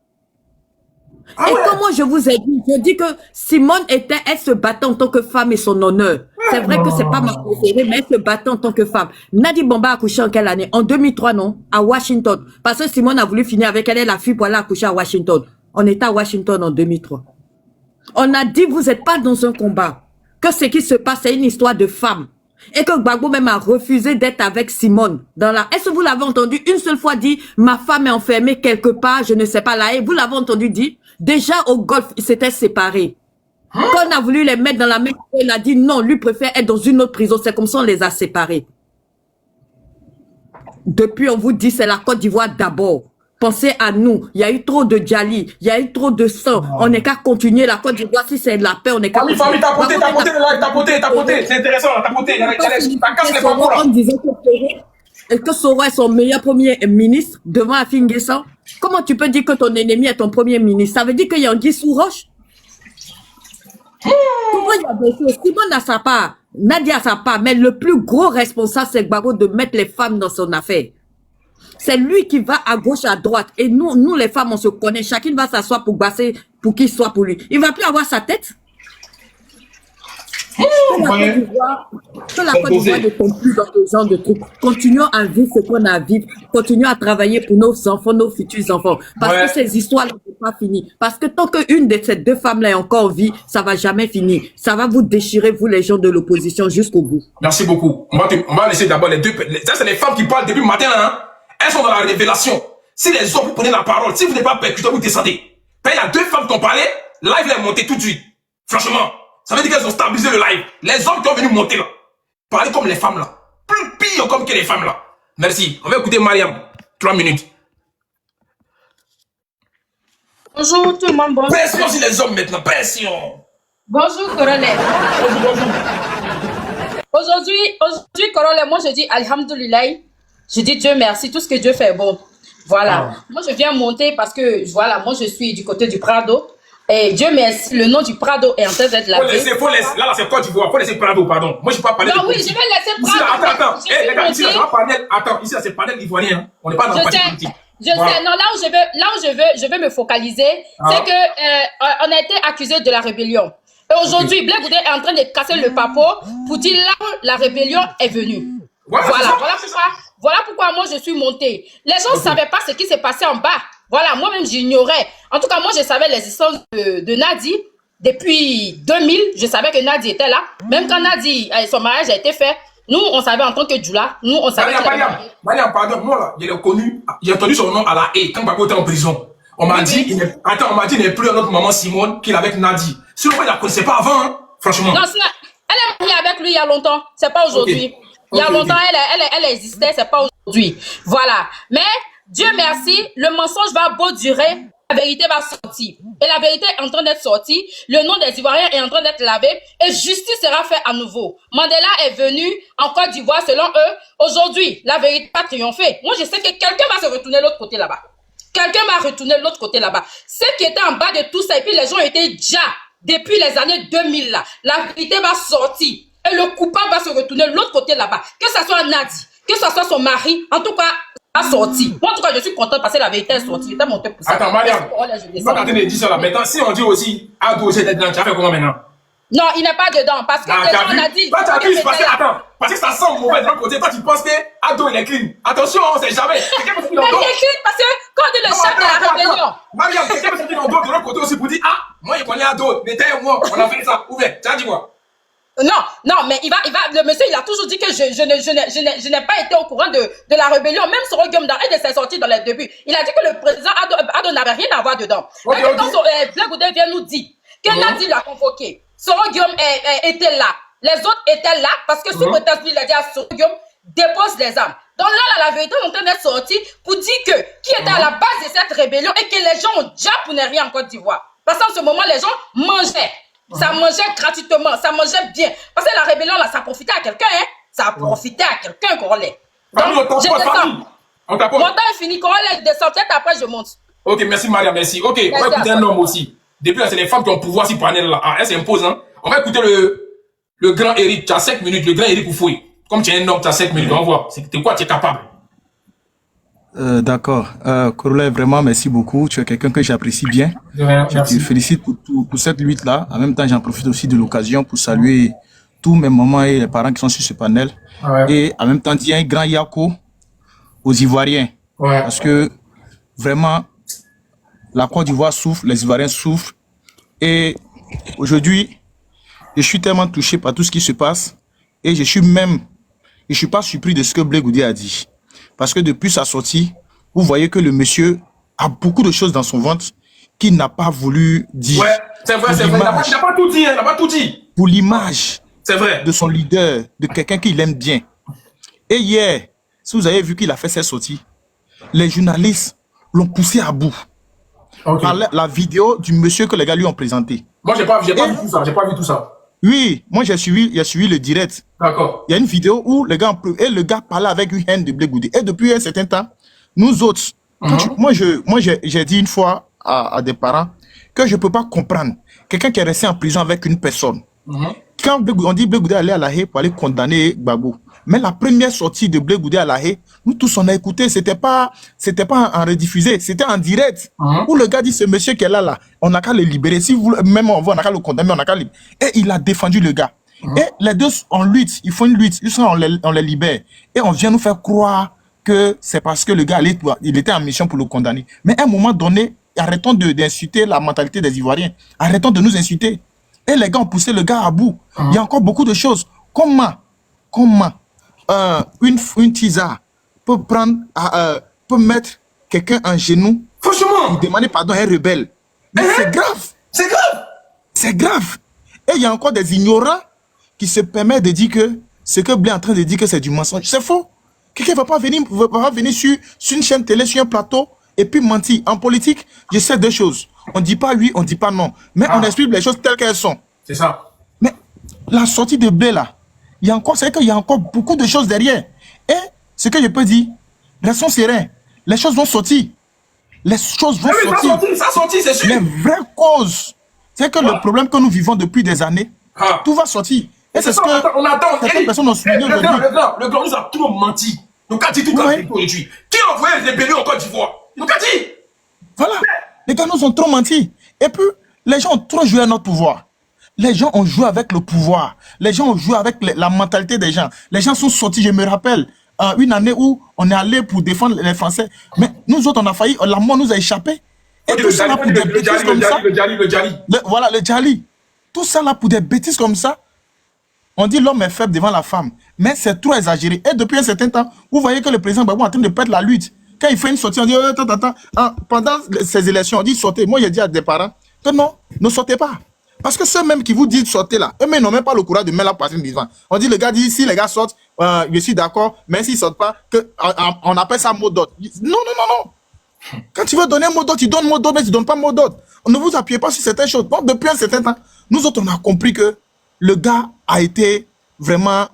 Et comment je vous ai dit, je dis que Simone elle se battait en tant que femme et son honneur. C'est vrai que c'est pas ma préférée, mais elle se battait en tant que femme. Nadi Bamba a accouché en quelle année? En 2003, non? À Washington. Parce que Simone a voulu finir avec elle, elle a fui pour aller accoucher à Washington. On était à Washington en 2003. On a dit, vous n'êtes pas dans un combat. Que ce qui se passe, c'est une histoire de femme. Et que Gbagbo même a refusé d'être avec Simone. Est-ce que vous l'avez entendu une seule fois dire, ma femme est enfermée quelque part, je ne sais pas là. Et vous l'avez entendu dire, déjà au golf, ils s'étaient séparés. Quand on a voulu les mettre dans la même, il a dit non, lui préfère être dans une autre prison. C'est comme ça on les a séparés. Depuis, on vous dit, c'est la Côte d'Ivoire d'abord. Pensez à nous. Il y a eu trop de Djali. Il y a eu trop de sang. On n'est qu'à continuer la Côte d'Ivoire. Si c'est de la paix, on n'est qu'à continuer. Famille, t'as poté. C'est intéressant, t'as poté. T'as cassé les bambous, là. On disait que Soro est son meilleur premier ministre devant Afin N'Guessan. Comment tu peux dire que ton ennemi est ton premier ministre? Ça veut dire qu'il y a Anguille sous roche? Il y a des choses. Simone a sa part. Nadia a sa part. Mais le plus gros responsable, c'est Gbagbo de mettre les femmes dans son affaire. C'est lui qui va à gauche, à droite. Et nous, les femmes, on se connaît. Chacune va s'asseoir pour basser, pour qu'il soit pour lui. Il va plus avoir sa tête. Que la Côte d'Ivoire ne tombe plus dans ce genre de trucs. Continuons à vivre ce qu'on a à vivre. Continuons à travailler pour nos enfants, nos futurs enfants. Parce que ces histoires-là ne sont pas finies. Parce que tant qu'une de ces deux femmes-là est encore en vie, ça va jamais finir. Ça va vous déchirer, vous, les gens de l'opposition, jusqu'au bout. Merci beaucoup. On va laisser d'abord les deux. Ça, c'est les femmes qui parlent depuis le matin, là, hein. Elles sont dans la révélation. Si les hommes, vous prenez la parole, si vous n'êtes pas percuté, vous descendez. Quand il y a deux femmes qui ont parlé, live est monté tout de suite. Franchement, ça veut dire qu'elles ont stabilisé le live. Les hommes qui ont venu monter là, parler comme les femmes là. Plus pire comme que les femmes là. Merci. On va écouter Mariam. 3 minutes. Bonjour tout le monde, bonjour. Pression sur les hommes maintenant, pression. Bonjour Corolais. Aujourd'hui Corolais, moi je dis Alhamdoulilah. Je dis Dieu merci, tout ce que Dieu fait est bon. Voilà. Moi je viens monter parce que voilà, moi je suis du côté du Prado. Et Dieu merci, le nom du Prado est en train d'être lavé. Là, c'est Côte d'Ivoire. Faut laisser Prado, pardon. Moi je ne peux pas parler. Non, oui, je vais laisser Prado. Attends. Les gars, ici, on va parler. Attends, ici, c'est panel ivoirien. Hein. On n'est pas dans le parti politique. Je sais, non, là où je veux me focaliser, c'est que on a été accusé de la rébellion. Et aujourd'hui, Blé Goudé est en train de casser le papeau pour dire là où la rébellion est venue. Voilà pourquoi moi je suis montée. Les gens ne savaient pas ce qui s'est passé en bas. Voilà, moi-même j'ignorais. En tout cas, moi je savais l'existence de Nadi. Depuis 2000, je savais que Nadi était là. Même quand Nadi, son mariage a été fait, nous on savait en tant que Djoula, nous on savait Mariam, pardon, moi là, je l'ai connu, j'ai entendu son nom à la haie quand Gbagbo était en prison. On m'a dit, il n'est plus notre maman Simone qu'il est avec Nadi. Sinon, il ne la connaissait pas avant, hein, franchement. Non, elle est mariée avec lui il y a longtemps, c'est pas aujourd'hui. Il y a longtemps, elle existait, c'est pas aujourd'hui. Voilà. Mais, Dieu merci, le mensonge va beau durer, la la vérité va sortir. Et la vérité est en train d'être sortie. Le nom des Ivoiriens est en train d'être lavé. Et justice sera faite à nouveau. Mandela est venu en Côte d'Ivoire selon eux. Aujourd'hui, la vérité va triompher. Moi, je sais que quelqu'un va se retourner de l'autre côté là-bas. Quelqu'un va retourner de l'autre côté là-bas. Ceux qui étaient en bas de tout ça, et puis les gens étaient déjà, depuis les années 2000 là, la vérité va sortir. Et le coupable va se retourner de l'autre côté là-bas. Que ce soit Nadi, que ce soit son mari, en tout cas, a sorti. Moi, en tout cas, je suis contente parce que la vérité est sortie. J'étais montée pour ça. Attends, Mariam, on va t'attendre dire ça là. Maintenant, si on dit aussi, Ado, c'est dedans, tu as fait comment maintenant? Non, il n'est pas dedans. Parce que déjà, on a dit. Toi, tu abuses parce que, attends, parce que ça sent mauvais de l'autre côté. Toi, tu penses que Ado, il est clean. Attention, on sait jamais. Quelqu'un peut se dire Mais il est clean parce que quand on dit le chef de la rébellion. Mariam, quelqu'un peut se dire de l'autre côté aussi pour dire, ah, moi, je connais Ado, n'était moi, on a fait ça. Ouvert, tu as dit quoi? Non, mais le monsieur, il a toujours dit que je n'ai pas été au courant de la rébellion, même sur Guillaume Daré de ses sorties dans les débuts. Il a dit que le président Ado n'avait rien à voir dedans. Okay, quand Black Goudé vient nous dire que Nadi l'a convoqué, Soro Guillaume était là, les autres étaient là, parce que sous prétexte, il a dit à Soro Guillaume, dépose les armes. Donc là, la vérité est en train d'être sortie pour dire que qui était à la base de cette rébellion et que les gens ont déjà pour ne rien en Côte d'Ivoire. Parce qu'en ce moment, les gens mangeaient. Ça mangeait gratuitement, ça mangeait bien. Parce que la rébellion, là, ça profitait à quelqu'un, hein. Ça a profité à quelqu'un, Corollet. Donc, je descends. Mon temps est fini, Corollet, je descends. Peut-être après, je monte. Ok, merci Maria, merci. Ok, on va écouter un homme aussi. Depuis là, c'est les femmes qui ont le pouvoir sur panel là. Ah, elles s'imposent, hein. On va écouter le grand Eric. Tu as 5 minutes, le grand Eric Oufoué. Comme tu es un homme, tu as 5 minutes. On va voir. C'est quoi, tu es capable. D'accord. Corollet, vraiment, merci beaucoup. Tu es quelqu'un que j'apprécie bien. Je te félicite pour cette lutte-là. En même temps, j'en profite aussi de l'occasion pour saluer tous mes mamans et les parents qui sont sur ce panel. Ouais. Et en même temps, dire un grand yako aux Ivoiriens. Ouais. Parce que vraiment, la Côte d'Ivoire souffre, les Ivoiriens souffrent. Et aujourd'hui, je suis tellement touché par tout ce qui se passe. Et je suis pas surpris de ce que Blé Goudé a dit. Parce que depuis sa sortie, vous voyez que le monsieur a beaucoup de choses dans son ventre qu'il n'a pas voulu dire. Ouais, c'est vrai, c'est vrai. Il n'a pas tout dit, il n'a pas tout dit. Pour l'image de son leader, de quelqu'un qu'il aime bien. Et hier, si vous avez vu qu'il a fait cette sortie, les journalistes l'ont poussé à bout. Okay. Par la vidéo du monsieur que les gars lui ont présenté. Moi, j'ai pas vu tout ça. J'ai pas vu tout ça. Oui, moi j'ai suivi le direct. D'accord. Il y a une vidéo où le gars parlait avec une haine de Blé Goudé. Et depuis un certain temps, nous autres, moi j'ai dit une fois à des parents que je peux pas comprendre quelqu'un qui est resté en prison avec une personne. Quand on dit Blé Goudé allait à La Haye pour aller condamner Gbagbo, mais la première sortie de Blé Goudé à La Haye, nous tous on a écouté, c'était pas en rediffusé, c'était en direct. Où le gars dit, ce monsieur qui est là, on n'a qu'à le libérer. Si vous, même on n'a qu'à le condamner, on n'a qu'à le libérer. Et il a défendu le gars. Et les deux, on lutte, ils font une lutte, on les libère. Et on vient nous faire croire que c'est parce que le gars, il était en mission pour le condamner. Mais à un moment donné, arrêtons d'insulter la mentalité des Ivoiriens. Arrêtons de nous insulter. Et les gars ont poussé le gars à bout. Il y a encore beaucoup de choses. Comment une tisa peut mettre quelqu'un en genou, franchement, pour demander pardon à un rebelle. Mais c'est grave. C'est grave. C'est grave. Et il y a encore des ignorants qui se permettent de dire que ce que Blé est en train de dire que c'est du mensonge. C'est faux. Quelqu'un ne va pas venir sur une chaîne télé, sur un plateau, et puis mentir. En politique, je sais deux choses. On ne dit pas oui, on ne dit pas non. Mais on explique les choses telles qu'elles sont. C'est ça. Mais la sortie de Blé, là, c'est qu'il y a encore beaucoup de choses derrière. Et ce que je peux dire, restons sereins. Les choses vont sortir. Les choses vont sortir. Ça sortit, c'est sûr. Les vraies causes, c'est que le problème que nous vivons depuis des années, tout va sortir. Et c'est ce que on attend. Certaines personnes ont souligné aujourd'hui. Le grand nous a trop menti. Donc, quand dit tout aujourd'hui, qui a envoyé les rébellions en Côte d'Ivoire? Donc, quand dit. Voilà. Les gars nous ont trop menti. Et puis, les gens ont trop joué à notre pouvoir. Les gens ont joué avec le pouvoir. Les gens ont joué avec la mentalité des gens. Les gens sont sortis, je me rappelle, une année où on est allé pour défendre les Français. Mais nous autres, on a failli, la mort nous a échappé. Et tout ça là pour des bêtises comme ça. Le Djali. Voilà, le Djali. Tout ça là pour des bêtises comme ça. On dit l'homme est faible devant la femme. Mais c'est trop exagéré. Et depuis un certain temps, vous voyez que le président Gbagbo est en train de perdre la lutte. Quand il fait une sortie, on dit, pendant ces élections, on dit sortez. Moi, j'ai dit à des parents que non, ne sortez pas. Parce que ceux-mêmes qui vous disent sortez là, eux-mêmes n'ont même pas le courage de mettre la poitrine devant. On dit, le gars dit, si les gars sortent, je suis d'accord, mais s'ils ne sortent pas, on appelle ça mot d'ordre. Non. Quand tu veux donner un mot d'ordre, tu donnes mot d'ordre, mais tu ne donnes pas mot d'ordre. On ne vous appuyez pas sur certaines choses. Donc, depuis un certain temps, nous autres, on a compris que le gars a été vraiment...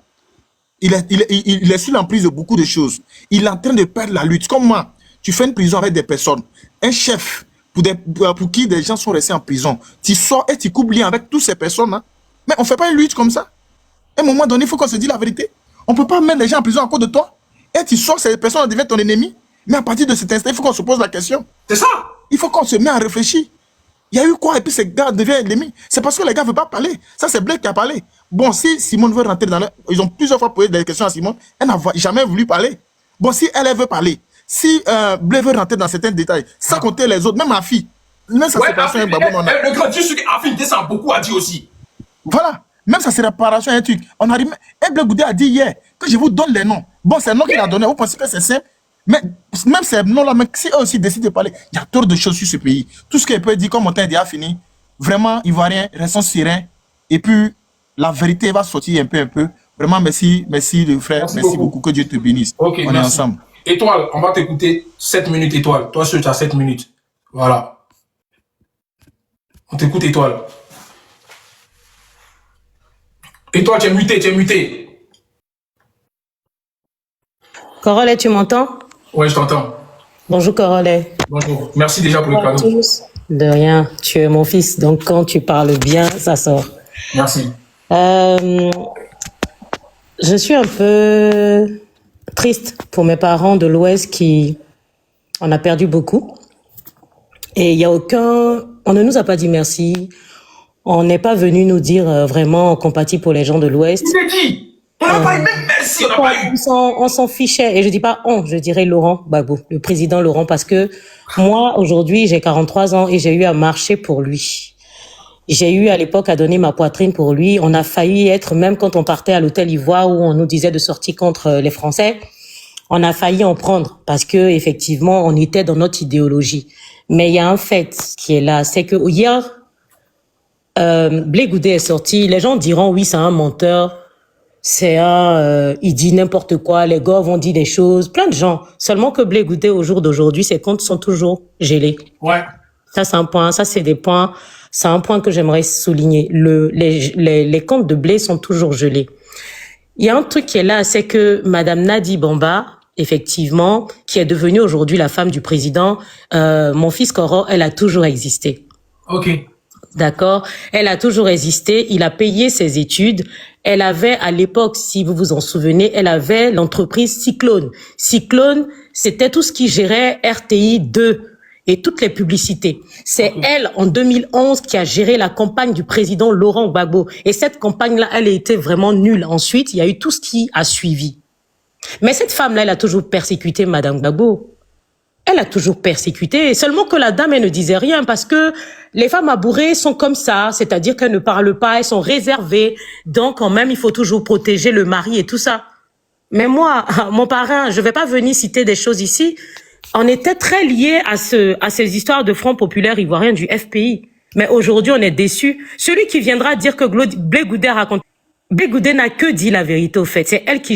Il est sous l'emprise de beaucoup de choses. Il est en train de perdre la lutte. Comme moi, tu fais une prison avec des personnes. Un chef, pour qui des gens sont restés en prison. Tu sors et tu coupes lien avec toutes ces personnes. Hein. Mais on ne fait pas une lutte comme ça. À un moment donné, il faut qu'on se dise la vérité. On ne peut pas mettre les gens en prison à cause de toi. Et tu sors, ces personnes deviennent ton ennemi. Mais à partir de cet instant, il faut qu'on se pose la question. C'est ça. Il faut qu'on se mette à réfléchir. Il y a eu quoi? Et puis ces gars deviennent ennemis. C'est parce que les gars ne veulent pas parler. Ça, c'est Blake qui a parlé. Bon, si Simone veut rentrer dans le... Ils ont plusieurs fois posé des questions à Simone. Elle n'a jamais voulu parler. Bon, si elle veut parler, si Blake veut rentrer dans certains détails, sans compter les autres, même ma fille, même sa séparation avec Babou, le grand Dieu, Afin descend beaucoup a dit aussi. Voilà. Même sa séparation est un truc. On arrive... Et Blake Goudé a dit hier que je vous donne les noms. Bon, c'est un nom qu'il a donné. Vous pensez que c'est simple? Mais même ces noms-là, si eux aussi décident de parler, il y a trop de choses sur ce pays. Tout ce qu'elle peut dire, comme Montagne a fini, vraiment, Ivoirien, restons sereins. Et puis, la vérité va sortir un peu. Vraiment, merci le frère. Merci beaucoup. Que Dieu te bénisse. Okay, on est ensemble. Étoile, on va t'écouter 7 minutes, Étoile. Toi, seul, tu as 7 minutes. Voilà. On t'écoute, Étoile. Étoile, tu es muté. Corolet, tu m'entends? Ouais, je t'entends. Bonjour Corolet. Bonjour. Merci déjà pour le cadeau. Tous. De rien. Tu es mon fils, donc quand tu parles bien, ça sort. Merci. Je suis un peu triste pour mes parents de l'Ouest qui en a perdu beaucoup. Et il y a aucun... On ne nous a pas dit merci. On n'est pas venu nous dire vraiment compatis pour les gens de l'Ouest. Il est dit. On n'a pas eu, même merci, on n'a pas eu. On s'en fichait. Et je dis pas on, je dirais Laurent Gbagbo, le président Laurent, parce que moi, aujourd'hui, j'ai 43 ans et j'ai eu à marcher pour lui. J'ai eu à l'époque à donner ma poitrine pour lui. On a failli être, même quand on partait à l'hôtel Ivoire où on nous disait de sortir contre les Français, on a failli en prendre parce que effectivement, on était dans notre idéologie. Mais il y a un fait qui est là, c'est que hier, Blé Goudé est sorti. Les gens diront oui, c'est un menteur. C'est il dit n'importe quoi, les gars vont dire des choses, plein de gens. Seulement que Blé Goudé au jour d'aujourd'hui, ses comptes sont toujours gelés. Ouais. Ça, c'est un point, c'est un point que j'aimerais souligner. Les comptes de Blé sont toujours gelés. Il y a un truc qui est là, c'est que Madame Nadi Bamba, effectivement, qui est devenue aujourd'hui la femme du président, mon fils Koro, elle a toujours existé. Ok. D'accord. Elle a toujours existé. Il a payé ses études. Elle avait, à l'époque, si vous vous en souvenez, elle avait l'entreprise Cyclone. Cyclone, c'était tout ce qui gérait RTI 2 et toutes les publicités. C'est elle, en 2011, qui a géré la campagne du président Laurent Gbagbo. Et cette campagne-là, elle a été vraiment nulle. Ensuite, il y a eu tout ce qui a suivi. Mais cette femme-là, elle a toujours persécuté Madame Gbagbo. Elle a toujours persécuté, seulement que la dame, elle ne disait rien parce que les femmes abourées sont comme ça, c'est-à-dire qu'elles ne parlent pas, elles sont réservées, donc quand même, il faut toujours protéger le mari et tout ça. Mais moi, mon parrain, je vais pas venir citer des choses ici, on était très liés à ces histoires de Front populaire ivoirien du FPI. Mais aujourd'hui, on est déçus. Celui qui viendra dire que Blé Goudé raconte... Blé Goudé n'a que dit la vérité au fait, c'est elle qui